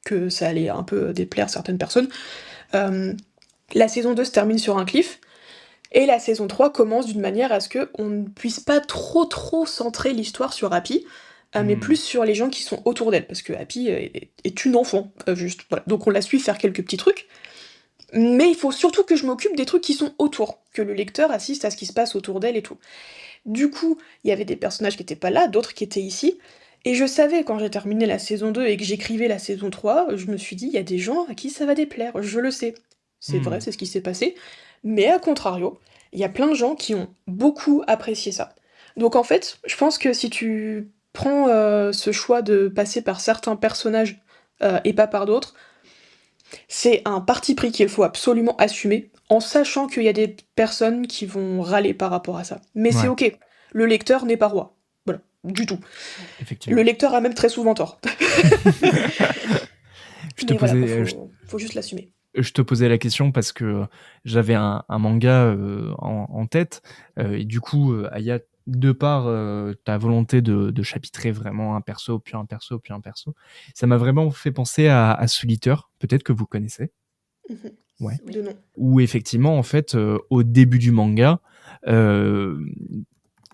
que ça allait un peu déplaire certaines personnes. Hem, la saison 2 se termine sur un cliff, et la saison 3 commence d'une manière à ce qu'on ne puisse pas trop centrer l'histoire sur Happy, mais Mhm. plus sur les gens qui sont autour d'elle, parce que Happy est une enfant, juste, voilà. Donc on la suit faire quelques petits trucs, mais il faut surtout que je m'occupe des trucs qui sont autour, que le lecteur assiste à ce qui se passe autour d'elle et tout. Du coup, il y avait des personnages qui étaient pas là, d'autres qui étaient ici, et je savais quand j'ai terminé la saison 2 et que j'écrivais la saison 3, je me suis dit: «Il y a des gens à qui ça va déplaire», je le sais. C'est vrai, Mhm. c'est ce qui s'est passé, mais à contrario, il y a plein de gens qui ont beaucoup apprécié ça. Donc en fait, je pense que si tu prends, ce choix de passer par certains personnages, et pas par d'autres, c'est un parti pris qu'il faut absolument assumer, en sachant qu'il y a des personnes qui vont râler par rapport à ça. Mais c'est Ouais, OK, le lecteur n'est pas roi. Voilà, du tout. Le effectivement. lecteur a même très souvent tort. Je te Mais voilà, quoi, posais, faut juste l'assumer. je te posais la question parce que j'avais un manga en tête, et du coup, Aya, de par ta volonté de chapitrer vraiment un perso, puis un perso, puis un perso, ça m'a vraiment fait penser à Solitaire, peut-être que vous connaissez. Mmh. Ouais. Oui. De nom. Où effectivement, en fait, au début du manga, euh,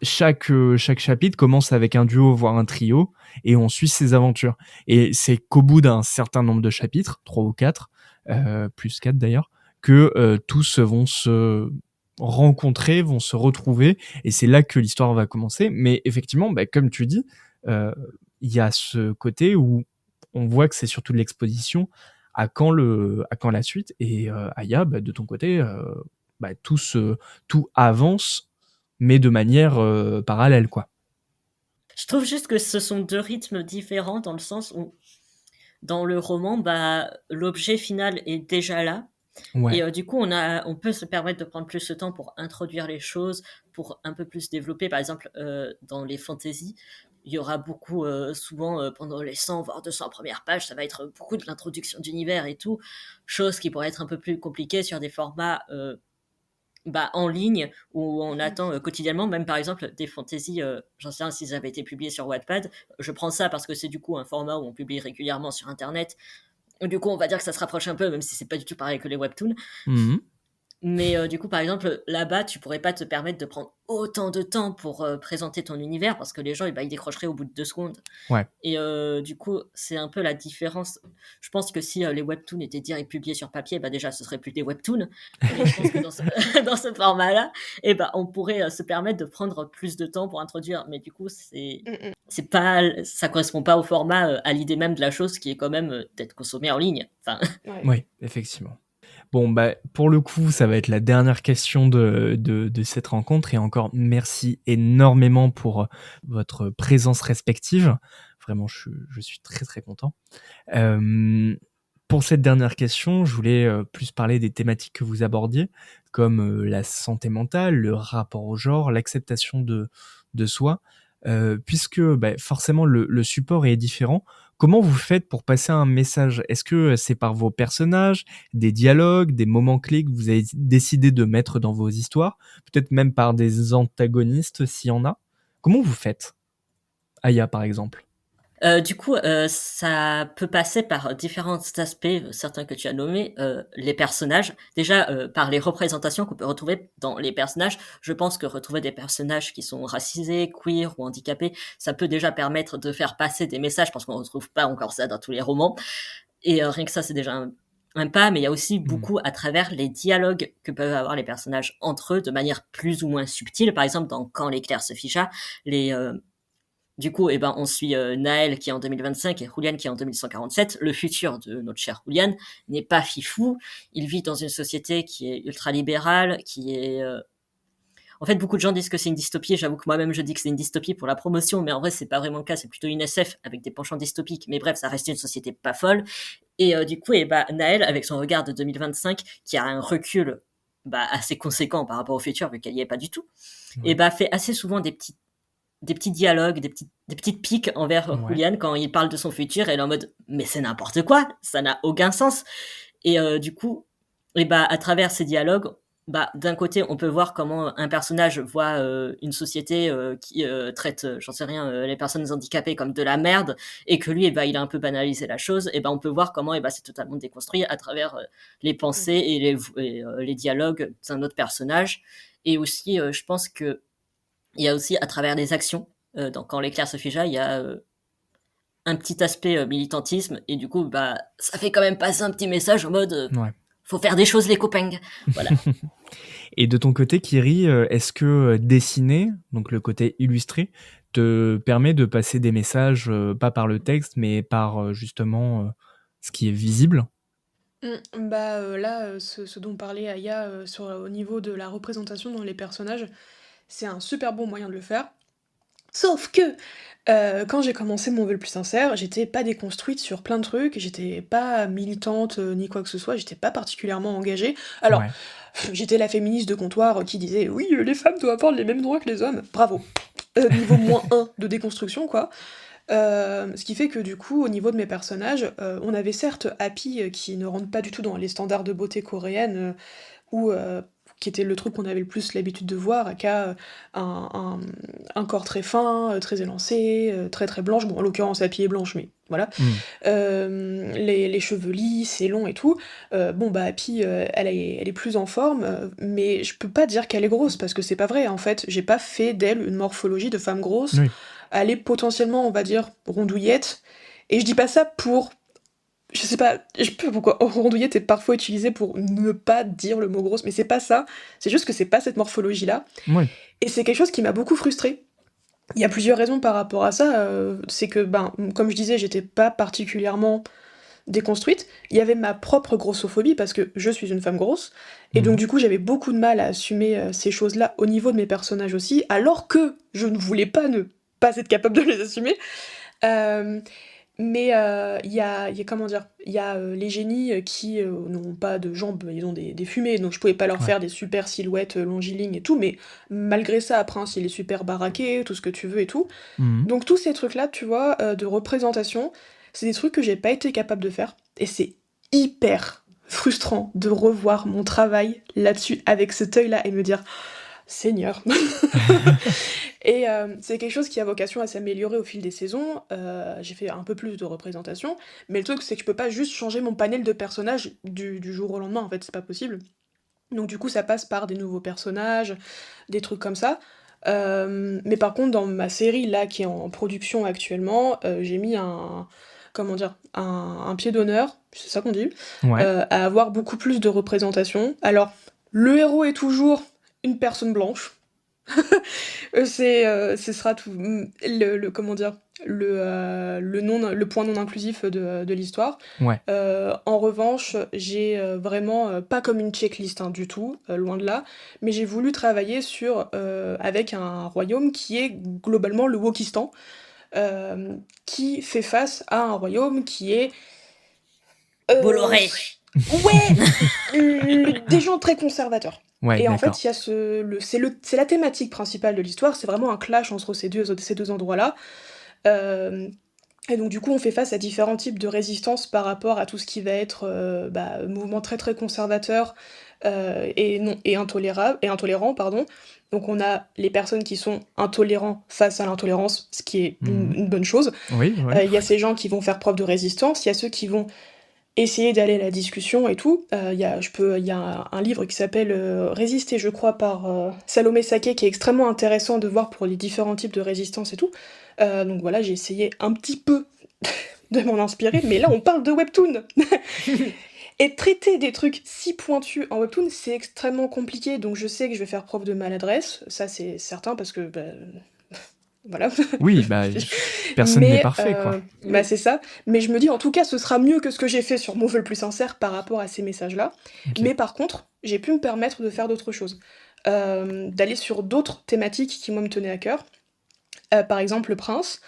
chaque chapitre commence avec un duo, voire un trio, et on suit ses aventures. Et c'est qu'au bout d'un certain nombre de chapitres, 3 ou 4, plus 4 d'ailleurs, que tous vont rencontrer, vont se retrouver, et c'est là que l'histoire va commencer. Mais effectivement, comme tu dis, il y a ce côté où on voit que c'est surtout de l'exposition. À quand la suite? Et Aya, de ton côté, tout avance, mais de manière parallèle, quoi. Je trouve juste que ce sont 2 rythmes différents dans le sens où, dans le roman, l'objet final est déjà là et Ouais. du coup, on peut se permettre de prendre plus de temps pour introduire les choses, pour un peu plus développer. Par exemple, dans les fantaisies, il y aura beaucoup, souvent, pendant les 100 voire 200 premières pages, ça va être beaucoup de l'introduction d'univers et tout, chose qui pourrait être un peu plus compliquée sur des formats, en ligne où on attend quotidiennement, même par exemple des fantaisies, j'en sais rien s'ils avaient été publiés sur Wattpad. Je prends ça parce que c'est du coup un format où on publie régulièrement sur Internet. Du coup, on va dire que ça se rapproche un peu, même si c'est pas du tout pareil que les webtoons. Mhm. Mais du coup, par exemple, là-bas, tu pourrais pas te permettre de prendre autant de temps pour présenter ton univers parce que les gens, ils décrocheraient au bout de 2 secondes. Ouais. Et du coup, c'est un peu la différence. Je pense que si les webtoons étaient direct publiés sur papier, déjà, ce serait plus des webtoons. Mais je pense que dans ce format-là, on pourrait se permettre de prendre plus de temps pour introduire. Mais du coup, c'est pas, ça correspond pas au format, à l'idée même de la chose qui est quand même d'être consommée en ligne. Enfin, Ouais. Oui, effectivement. Bon, pour le coup, ça va être la dernière question de cette rencontre. Et encore, merci énormément pour votre présence respective. Vraiment, je suis très, très content. Pour cette dernière question, je voulais plus parler des thématiques que vous abordiez, comme la santé mentale, le rapport au genre, l'acceptation de soi. Puisque forcément, le support est différent. Comment vous faites pour passer un message? Est-ce que c'est par vos personnages, des dialogues, des moments clés que vous avez décidé de mettre dans vos histoires? Peut-être même par des antagonistes, s'il y en a? Comment vous faites? Aya, par exemple. Du coup, ça peut passer par différents aspects, certains que tu as nommés, les personnages. Déjà, par les représentations qu'on peut retrouver dans les personnages. Je pense que retrouver des personnages qui sont racisés, queer ou handicapés, ça peut déjà permettre de faire passer des messages parce qu'on retrouve pas encore ça dans tous les romans. Et rien que ça, c'est déjà un pas, mais il y a aussi beaucoup à travers les dialogues que peuvent avoir les personnages entre eux de manière plus ou moins subtile. Par exemple, dans Quand l'éclair se figea, du coup, on suit Naël qui est en 2025 et Julian qui est en 2147. Le futur de notre cher Julian n'est pas fifou. Il vit dans une société qui est ultra-libérale, qui est... En fait, beaucoup de gens disent que c'est une dystopie. J'avoue que moi-même, je dis que c'est une dystopie pour la promotion, mais en vrai, c'est pas vraiment le cas. C'est plutôt une SF avec des penchants dystopiques. Mais bref, ça reste une société pas folle. Et du coup, Naël, avec son regard de 2025, qui a un recul assez conséquent par rapport au futur, vu qu'elle y est pas du tout, fait assez souvent des petits dialogues, des petites piques envers Julian quand il parle de son futur. Elle est en mode mais c'est n'importe quoi, ça n'a aucun sens. Et du coup, à travers ces dialogues, d'un côté on peut voir comment un personnage voit une société qui traite, j'en sais rien, les personnes handicapées comme de la merde, et que lui il a un peu banalisé la chose. Et on peut voir comment c'est totalement déconstruit à travers les pensées et les dialogues d'un autre personnage. Et aussi je pense que il y a aussi à travers les actions, quand l'éclair se figea, il y a un petit aspect militantisme, et du coup ça fait quand même passer un petit message en mode faut faire des choses les copains. Voilà. Et de ton côté, Kiri, est-ce que dessiner, donc le côté illustré, te permet de passer des messages, pas par le texte, mais par justement ce qui est visible? Là, ce dont parlait Aya, au niveau de la représentation dans les personnages, c'est un super bon moyen de le faire. Sauf que, quand j'ai commencé Mon vœu le plus sincère, j'étais pas déconstruite sur plein de trucs, j'étais pas militante, ni quoi que ce soit, j'étais pas particulièrement engagée. Alors, j'étais la féministe de comptoir qui disait: «Oui, les femmes doivent avoir les mêmes droits que les hommes». Bravo! Niveau -1 de déconstruction, quoi. Ce qui fait que du coup, au niveau de mes personnages, on avait certes Happy, qui ne rentre pas du tout dans les standards de beauté coréenne, ou qui était le truc qu'on avait le plus l'habitude de voir, qui a un corps très fin, très élancé, très, très blanche. Bon, en l'occurrence, Happy est blanche, mais voilà. Les cheveux lisses et longs et tout. Happy, elle est plus en forme, mais je peux pas dire qu'elle est grosse, parce que c'est pas vrai, en fait. J'ai pas fait d'elle une morphologie de femme grosse. Oui. Elle est potentiellement, on va dire, rondouillette, et je dis pas ça pour je sais pas pourquoi rondouillette est parfois utilisé pour ne pas dire le mot grosse, mais c'est pas ça. C'est juste que c'est pas cette morphologie-là. Ouais. Et c'est quelque chose qui m'a beaucoup frustrée. Il y a plusieurs raisons par rapport à ça. C'est que, comme je disais, j'étais pas particulièrement déconstruite. Il y avait ma propre grossophobie parce que je suis une femme grosse. Et donc, Mhm. du coup, j'avais beaucoup de mal à assumer ces choses-là au niveau de mes personnages aussi, alors que je ne voulais pas ne pas être capable de les assumer. Euh, mais comment dire, il y a les génies qui n'ont pas de jambes, ils ont des fumées, donc je pouvais pas leur Ouais. faire des super silhouettes longilignes et tout, mais malgré ça, Prince, il est super baraqué, tout ce que tu veux et tout. Mhm. Donc tous ces trucs-là, tu vois, de représentation, c'est des trucs que j'ai pas été capable de faire, et c'est hyper frustrant de revoir mon travail là-dessus avec cet œil-là et me dire Seigneur. Et c'est quelque chose qui a vocation à s'améliorer au fil des saisons. J'ai fait un peu plus de représentation, mais le truc c'est que je peux pas juste changer mon panel de personnages du jour au lendemain, en fait, c'est pas possible. Donc du coup ça passe par des nouveaux personnages, des trucs comme ça. Mais par contre dans ma série là qui est en production actuellement, j'ai mis comment dire, un pied d'honneur, c'est ça qu'on dit, Ouais. à avoir beaucoup plus de représentation. Alors, le héros est toujours une personne blanche. Ce sera tout, comment dire, le point non inclusif de l'histoire. Ouais. En revanche, j'ai vraiment, pas comme une checklist hein, du tout, loin de là, mais j'ai voulu travailler avec un royaume qui est globalement le Wokistan, qui fait face à un royaume qui est Bolloré. des gens très conservateurs. Ouais, Et en d'accord. fait, il y a c'est la thématique principale de l'histoire, c'est vraiment un clash entre ces deux endroits-là. Euh, et donc du coup, on fait face à différents types de résistance par rapport à tout ce qui va être mouvement très très conservateur et intolérant, pardon. Donc on a les personnes qui sont intolérants face à l'intolérance, ce qui est Mhm. une bonne chose. Oui, ouais. Il y a ces gens qui vont faire preuve de résistance, il y a ceux qui vont essayer d'aller à la discussion et tout. Il y a un livre qui s'appelle Résister, je crois, par Salomé Saké, qui est extrêmement intéressant de voir pour les différents types de résistance et tout. Donc voilà, j'ai essayé un petit peu de m'en inspirer, mais là on parle de webtoon. Et traiter des trucs si pointus en webtoon, c'est extrêmement compliqué, donc je sais que je vais faire preuve de maladresse, ça c'est certain parce que voilà. Oui, bah, personne n'est Mais parfait, quoi. Oui. c'est ça. Mais je me dis, en tout cas, ce sera mieux que ce que j'ai fait sur Mon vœu le plus sincère par rapport à ces messages-là. Ok. Mais par contre, j'ai pu me permettre de faire d'autres choses. D'aller sur d'autres thématiques qui, moi, me tenaient à cœur. Par exemple, le prince,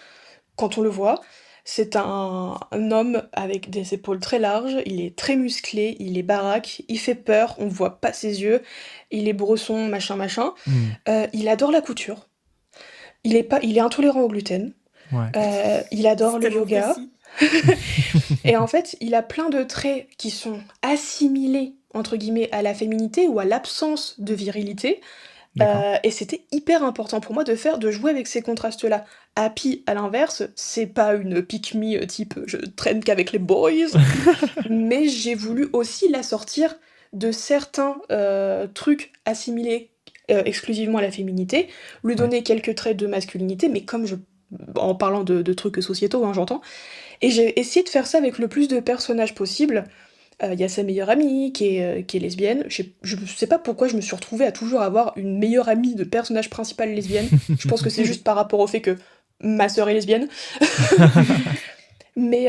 quand on le voit, c'est un homme avec des épaules très larges, il est très musclé, il est baraque, il fait peur, on voit pas ses yeux, il est bresson, machin, machin. Mhm. Il adore la couture. Il est intolérant au gluten. Ouais. Il adore C'est le tellement yoga. précis. Et en fait, il a plein de traits qui sont assimilés, entre guillemets, à la féminité ou à l'absence de virilité. D'accord. Et c'était hyper important pour moi de jouer avec ces contrastes-là. Happy, à l'inverse, c'est pas une pick me type je traîne qu'avec les boys, mais j'ai voulu aussi la sortir de certains trucs assimilés exclusivement à la féminité, lui Ouais. donner quelques traits de masculinité, mais en parlant de trucs sociétaux, hein, j'entends. Et j'ai essayé de faire ça avec le plus de personnages possible. Il y a sa meilleure amie qui est lesbienne. Je sais pas pourquoi je me suis retrouvée à toujours avoir une meilleure amie de personnage principal lesbienne. Je pense que c'est juste par rapport au fait que ma sœur est lesbienne. Mais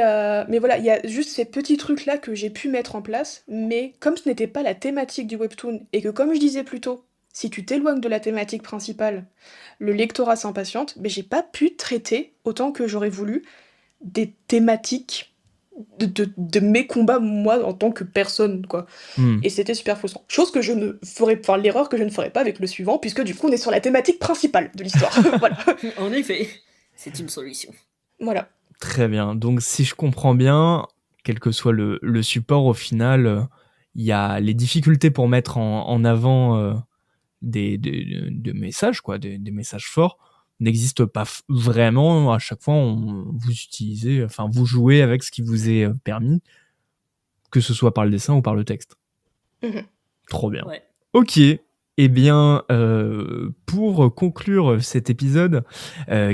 voilà, il y a juste ces petits trucs-là que j'ai pu mettre en place. Mais comme ce n'était pas la thématique du webtoon, et que comme je disais plus tôt, si tu t'éloignes de la thématique principale, le lectorat s'impatiente, mais j'ai pas pu traiter autant que j'aurais voulu des thématiques de mes combats, moi, en tant que personne, quoi. Mhm. Et c'était super frustrant. Chose que je ne ferais, enfin, l'erreur que je ne ferais pas avec le suivant, puisque du coup, on est sur la thématique principale de l'histoire. Voilà. En effet, c'est une solution. Voilà. Très bien. Donc, si je comprends bien, quel que soit le support, au final, il y a les difficultés pour mettre en avant des messages, quoi, des messages forts, n'existent pas vraiment. À chaque fois, vous utilisez, enfin, vous jouez avec ce qui vous est permis, que ce soit par le dessin ou par le texte. Mhm. Trop bien. Ouais. Ok. Eh bien, pour conclure cet épisode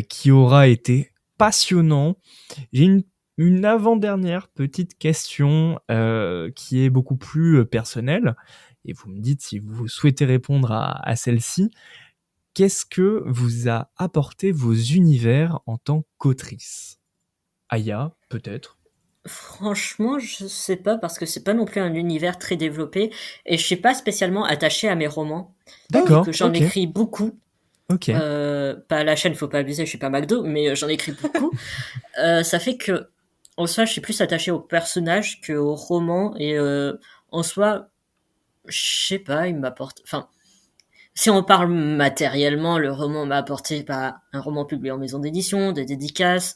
qui aura été passionnant, j'ai une avant-dernière petite question qui est beaucoup plus personnelle, et vous me dites si vous souhaitez répondre à celle-ci. Qu'est-ce que vous a apporté vos univers en tant qu'autrice? Aya, peut-être? Franchement, je sais pas parce que c'est pas non plus un univers très développé et je suis pas spécialement attachée à mes romans. Vu que D'accord, j'en ok, écris beaucoup, ok. pas à la chaîne, faut pas abuser, je suis pas McDo, mais j'en écris beaucoup. Ça fait que, en soi, je suis plus attachée aux personnages qu'aux romans et en soi, je sais pas, il m'apporte. Enfin, si on parle matériellement, le roman m'a apporté un roman publié en maison d'édition, des dédicaces,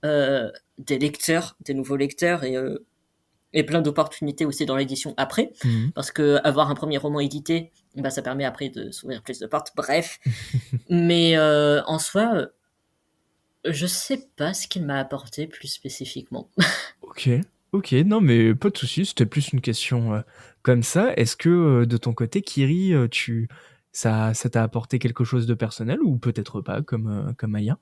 des lecteurs, des nouveaux lecteurs et plein d'opportunités aussi dans l'édition après. Mhm. Parce que avoir un premier roman édité, bah, ça permet après de s'ouvrir plus de portes. Bref. Mais en soi, je sais pas ce qu'il m'a apporté plus spécifiquement. Ok, ok, non mais pas de souci, c'était plus une question comme ça. Est-ce que de ton côté, Kiri, ça t'a apporté quelque chose de personnel ou peut-être pas, comme Aya?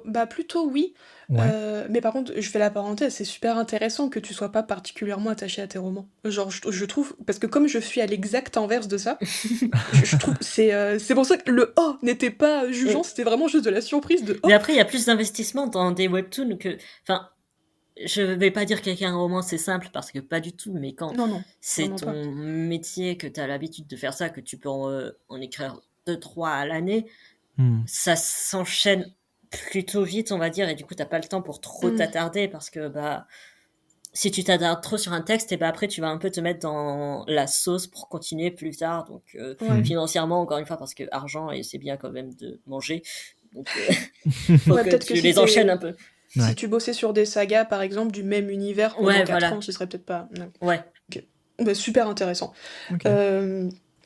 Bah, plutôt oui, Ouais. mais par contre, je fais la parenthèse, c'est super intéressant que tu sois pas particulièrement attaché à tes romans. Genre, je trouve parce que comme je suis à l'exact inverse de ça, je trouve c'est pour ça que le «oh» n'était pas jugeant, c'était vraiment juste de la surprise de «oh». Mais après, il y a plus d'investissement dans des webtoons que. Enfin, je vais pas dire qu'écrire un roman c'est simple parce que pas du tout, mais quand Non, non, c'est vraiment pas. ton métier, que tu as l'habitude de faire ça, que tu peux en écrire 2-3 à l'année, Hmm. ça s'enchaîne plutôt vite, on va dire, et du coup, t'as pas le temps pour trop Mmh. t'attarder parce que bah, si tu t'attardes trop sur un texte, et bah après, tu vas un peu te mettre dans la sauce pour continuer plus tard. Donc, Ouais. financièrement, encore une fois, parce que argent, et c'est bien quand même de manger. Donc, faut Ouais, que peut-être que tu si les enchaînes un peu. si Ouais. tu bossais sur des sagas, par exemple, du même univers pendant Ouais, 4 voilà. ans, ce serait peut-être pas ouais. Ouais. OK. Bah, super intéressant. Ok.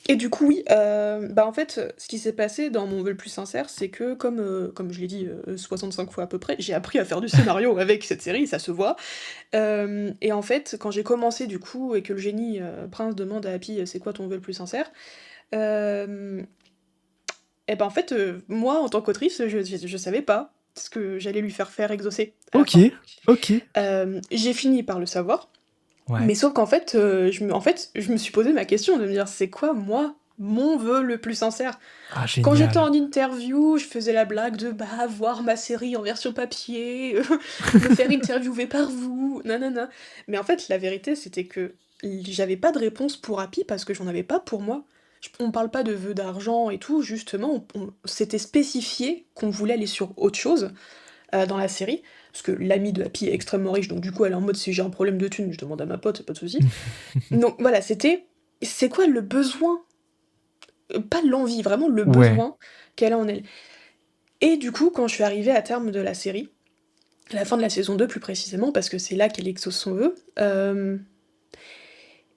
Et du coup, oui, bah, en fait, ce qui s'est passé dans mon vœu le plus sincère, c'est que comme je l'ai dit, 65 fois à peu près, j'ai appris à faire du scénario avec cette série, ça se voit. Et en fait, quand j'ai commencé du coup et que le génie, prince demande à Happy: «C'est quoi ton vœu le plus sincère?» hem et ben, en fait, moi, en tant qu'autrice, je savais pas ce que j'allais lui faire exaucer à la Ok, fin. ok. J'ai fini par le savoir, Ouais. mais sauf qu'en fait, je me suis posé ma question de me dire: «C'est quoi, moi, mon vœu le plus sincère?» Ah, Quand j'étais génial. en interview, je faisais la blague de, bah, voir ma série en version papier, me faire interviewer par vous, nanana. Mais en fait, la vérité, c'était que j'avais pas de réponse pour Happy parce que j'en avais pas pour moi. On parle pas de vœux d'argent et tout, justement, c'était spécifié qu'on voulait aller sur autre chose dans la série. Parce que l'amie de Happy est extrêmement riche, donc du coup, elle est en mode si j'ai un problème de thune, je demande à ma pote, pas de souci. Donc voilà, c'est quoi le besoin, pas l'envie, vraiment le Ouais. besoin qu'elle a en elle. Et du coup, quand je suis arrivée à terme de la série, à la fin de la saison 2 plus précisément, parce que c'est là qu'elle exauce son vœu,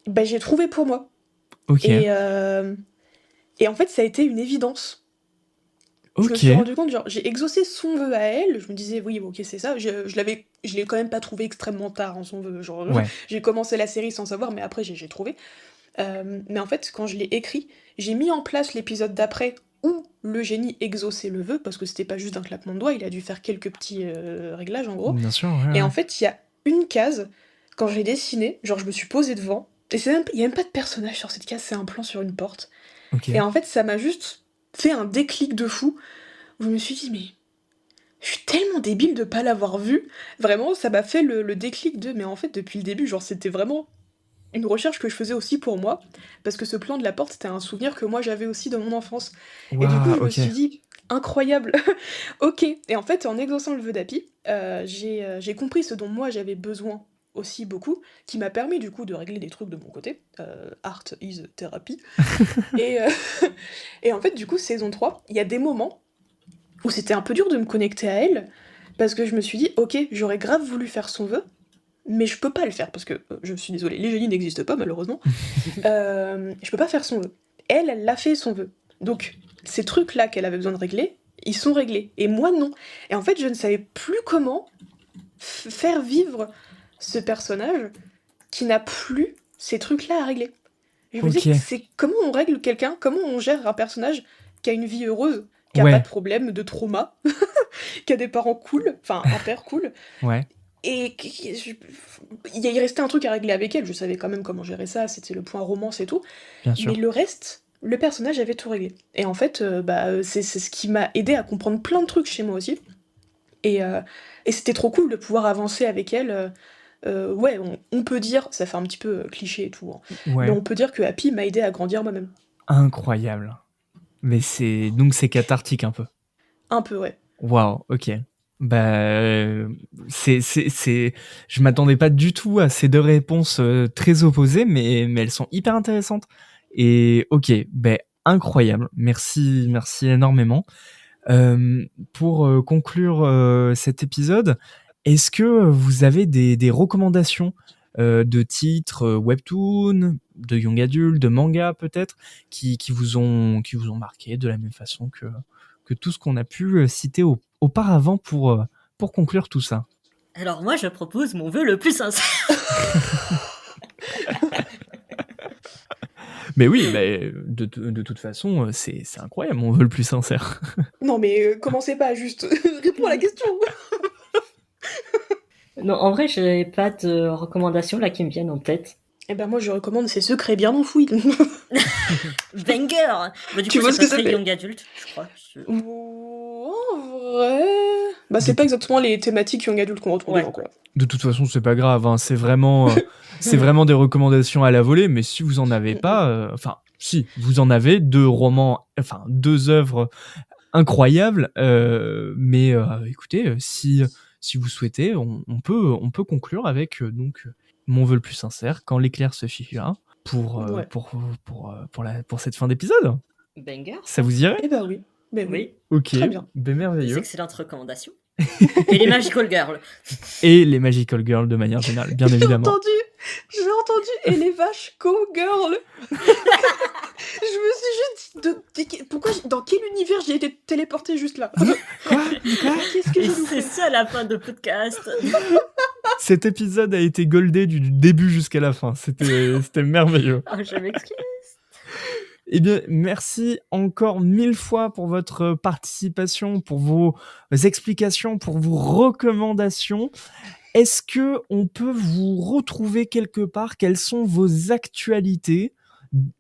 bah, j'ai trouvé pour moi. Ok. Et en fait, ça a été une évidence. Je me Ok. suis rendu compte, genre, j'ai exaucé son vœu à elle, je me disais, oui, bon, ok, c'est ça. Je l'ai quand même pas trouvé extrêmement tard, en son vœu. Genre, Ouais. j'ai commencé la série sans savoir, mais après, j'ai trouvé. Mais en fait, quand je l'ai écrit, j'ai mis en place l'épisode d'après où le génie exauçait le vœu, parce que c'était pas juste d'un claquement de doigts, il a dû faire quelques petits réglages en gros. Bien sûr, ouais, Et en ouais. fait, il y a une case, quand j'ai dessiné, genre je me suis posée devant, et il y a même pas de personnage sur cette case, c'est un plan sur une porte. Ok. Et en fait, ça m'a juste fait un déclic de fou, où je me suis dit, mais je suis tellement débile de pas l'avoir vu. Vraiment, ça m'a fait le déclic de, mais en fait, depuis le début, genre c'était vraiment une recherche que je faisais aussi pour moi, parce que ce plan de la porte, c'était un souvenir que moi j'avais aussi de mon enfance. Et du coup, Waouh, je me ok. suis dit, incroyable, ok. Et en fait, en exaucant le vœu d'Happy, j'ai compris ce dont moi j'avais besoin aussi beaucoup, qui m'a permis du coup de régler des trucs de mon côté. Art is therapy. Et, et en fait, du coup, saison 3, il y a des moments où c'était un peu dur de me connecter à elle, parce que je me suis dit, ok, j'aurais grave voulu faire son vœu, mais je peux pas le faire parce que, je suis désolée, les génies n'existent pas malheureusement. Je peux pas faire son vœu. Elle l'a fait son vœu. Donc, ces trucs-là qu'elle avait besoin de régler, ils sont réglés. Et moi, non. Et en fait, je ne savais plus comment faire vivre ce personnage qui n'a plus ces trucs-là à régler. Je me Ok. disais, c'est comment on règle quelqu'un, comment on gère un personnage qui a une vie heureuse, qui a Ouais. pas de problème, de trauma, qui a des parents cool, enfin un père cool, Ouais. et il restait un truc à régler avec elle, je savais quand même comment gérer ça, c'était le point romance et tout, Bien mais sûr. le reste, le personnage avait tout réglé. Et en fait, c'est ce qui m'a aidé à comprendre plein de trucs chez moi aussi. Et, euh, et c'était trop cool de pouvoir avancer avec elle. Ouais, on peut dire, ça fait un petit peu cliché et tout, hein, mais Ouais, on peut dire que Happy m'a aidé à grandir moi-même. incroyable. Mais c'est cathartique un peu. Un peu, ouais. Waouh, OK. Bah, je m'attendais pas du tout à ces 2 réponses, très opposées, mais elles sont hyper intéressantes et OK, beh, incroyable. Merci énormément. Pour, conclure, cet épisode, est-ce que vous avez des recommandations, de titres, webtoons, de young adult, de mangas peut-être, qui vous ont marqué de la même façon que tout ce qu'on a pu, citer auparavant pour conclure tout ça? Alors moi, je propose mon vœu le plus sincère. Mais oui, mais de toute façon, c'est incroyable, mon vœu le plus sincère. Non, mais commencez pas, juste réponds à la question. Non, en vrai, j'ai pas de recommandations là qui me viennent en tête. Eh ben moi, je recommande Ces secrets bien enfouis. Banger. Bah, du Tu coup, vois c'est ce que pas ça très fait? young adulte, je crois. En vrai... Bah, c'est pas exactement les thématiques young adult qu'on retrouve Ouais. dedans, quoi. De toute façon, c'est pas grave, hein, c'est vraiment des recommandations à la volée, mais si vous en avez pas, enfin, si, vous en avez 2 romans, enfin 2 œuvres incroyables, mais écoutez, si vous souhaitez, on peut conclure avec donc mon vœu le plus sincère, quand l'éclair se fichera, Ouais. pour cette fin d'épisode. Banger. Ça vous irait? Eh ben oui. Ben oui. Oui, Ok, Très bien. ben des merveilleux. excellentes recommandations. Et les Magical Girls. Et les Magical Girls de manière générale, bien J'ai évidemment. entendu, et les vaches go-girl. Je me suis juste dit, dans quel univers j'ai été téléporté juste là? Qu'est-ce que Et j'ai c'est loupé? ça la fin de podcast. Cet épisode a été goldé du début jusqu'à la fin. C'était merveilleux. Oh, je m'excuse. Eh bien, merci encore 1000 fois pour votre participation, pour vos explications, pour vos recommandations. Est-ce que on peut vous retrouver quelque part? Quelles sont vos actualités?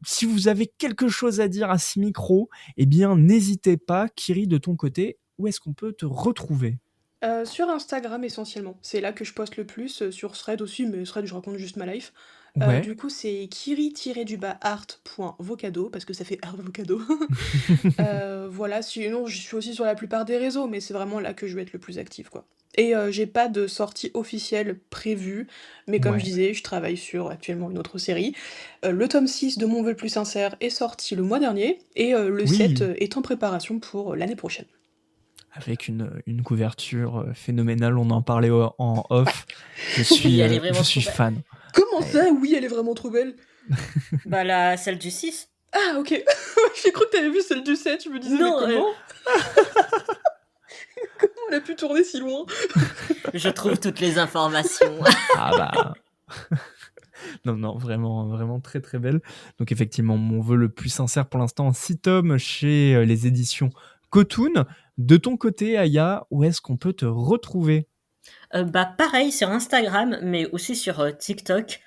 Si vous avez quelque chose à dire à ce micro, eh bien, n'hésitez pas. Kiri, de ton côté, où est-ce qu'on peut te retrouver? Sur Instagram essentiellement. C'est là que je poste le plus, sur Thread aussi, mais Thread je raconte juste ma life. Ouais. Du coup c'est kiri-art.vocado, parce que ça fait art-vocado. Voilà, sinon je suis aussi sur la plupart des réseaux, mais c'est vraiment là que je vais être le plus active, quoi. Et j'ai pas de sortie officielle prévue, mais comme je Ouais. disais, je travaille sur actuellement une autre série. Le tome 6 de Mon vœu le plus sincère est sorti le mois dernier, et le 7 Oui. est en préparation pour l'année prochaine. Avec une couverture phénoménale, on en parlait en off. Je Oui, suis, elle est vraiment je suis trop belle. fan. Comment Ouais. ça? Oui, elle est vraiment trop belle. Bah, celle du 6. Ah, ok. J'ai cru que t'avais vu celle du 7, je me disais, Non, mais comment? Comment on a pu tourner si loin? je trouve toutes les informations. Ah bah. Non, vraiment, vraiment très très belle. Donc effectivement, mon vœu le plus sincère pour l'instant, 6 tomes chez les éditions Cotoon. De ton côté, Aya, où est-ce qu'on peut te retrouver? Bah, pareil sur Instagram, mais aussi sur TikTok,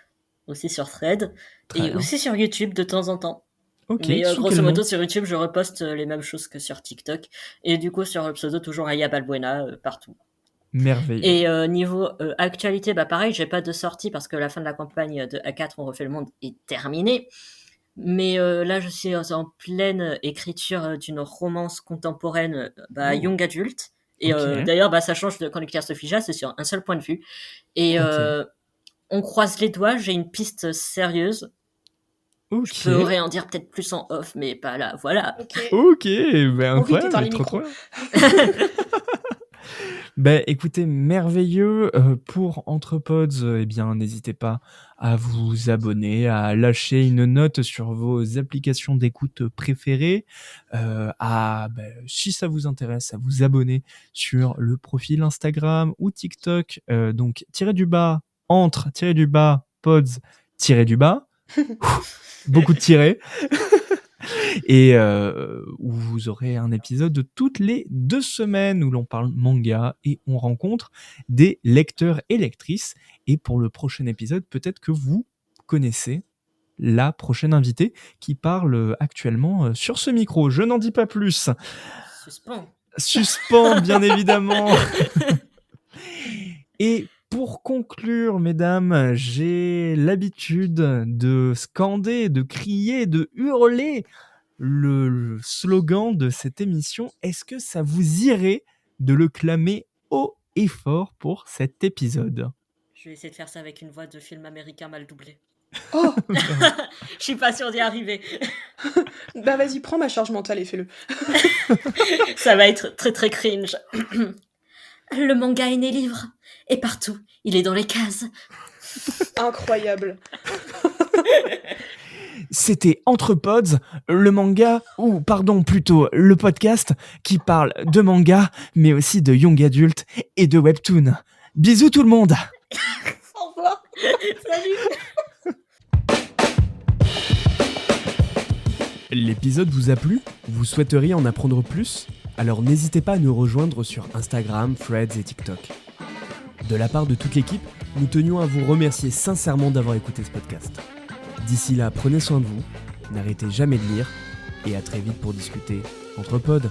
aussi sur Thread, Très et bien. aussi sur YouTube de temps en temps. Ok, Mais sous grosso quel modo, nom? sur YouTube, je reposte les mêmes choses que sur TikTok. Et du coup, sur le pseudo, toujours Aya Balbuena, partout. Merveilleux. Et niveau actualité, bah pareil, j'ai pas de sortie parce que la fin de la campagne de A4, on refait le monde, est terminée. Mais là, je suis en pleine écriture d'une romance contemporaine, Oh. young adulte. Et Ok. d'ailleurs, ça change de quand l'éclair se figea, c'est sur un seul point de vue. Et Ok. on croise les doigts, j'ai une piste sérieuse. Ok. Je pourrais en dire peut-être plus en off, mais pas là, voilà. Ok. Ok, ben Envie incroyable, d'éteindre les trop micros. bien. Ben écoutez, merveilleux pour Entrepods. Eh bien, n'hésitez pas à vous abonner, à lâcher une note sur vos applications d'écoute préférées, si ça vous intéresse, à vous abonner sur le profil Instagram ou TikTok, donc pods, beaucoup de tirets. Et où vous aurez un épisode de toutes les 2 semaines où l'on parle manga et on rencontre des lecteurs et lectrices. Et pour le prochain épisode, peut-être que vous connaissez la prochaine invitée qui parle actuellement sur ce micro. Je n'en dis pas plus. Suspens, bien évidemment. Et pour conclure, mesdames, j'ai l'habitude de scander, de crier, de hurler le slogan de cette émission. Est-ce que ça vous irait de le clamer haut et fort pour cet épisode ? Je vais essayer de faire ça avec une voix de film américain mal doublée. Oh! Je suis pas sûre d'y arriver. Bah vas-y, prends ma charge mentale et fais-le. Ça va être très très cringe. Le manga est né livre. Et partout, il est dans les cases. Incroyable. C'était Entre Pods, le manga, ou pardon, plutôt le podcast qui parle de manga, mais aussi de young adult et de webtoon. Bisous tout le monde! Au revoir. Salut. L'épisode vous a plu ? Vous souhaiteriez en apprendre plus ? Alors n'hésitez pas à nous rejoindre sur Instagram, Threads et TikTok. De la part de toute l'équipe, nous tenions à vous remercier sincèrement d'avoir écouté ce podcast. D'ici là, prenez soin de vous, n'arrêtez jamais de lire, et à très vite pour discuter entre pods.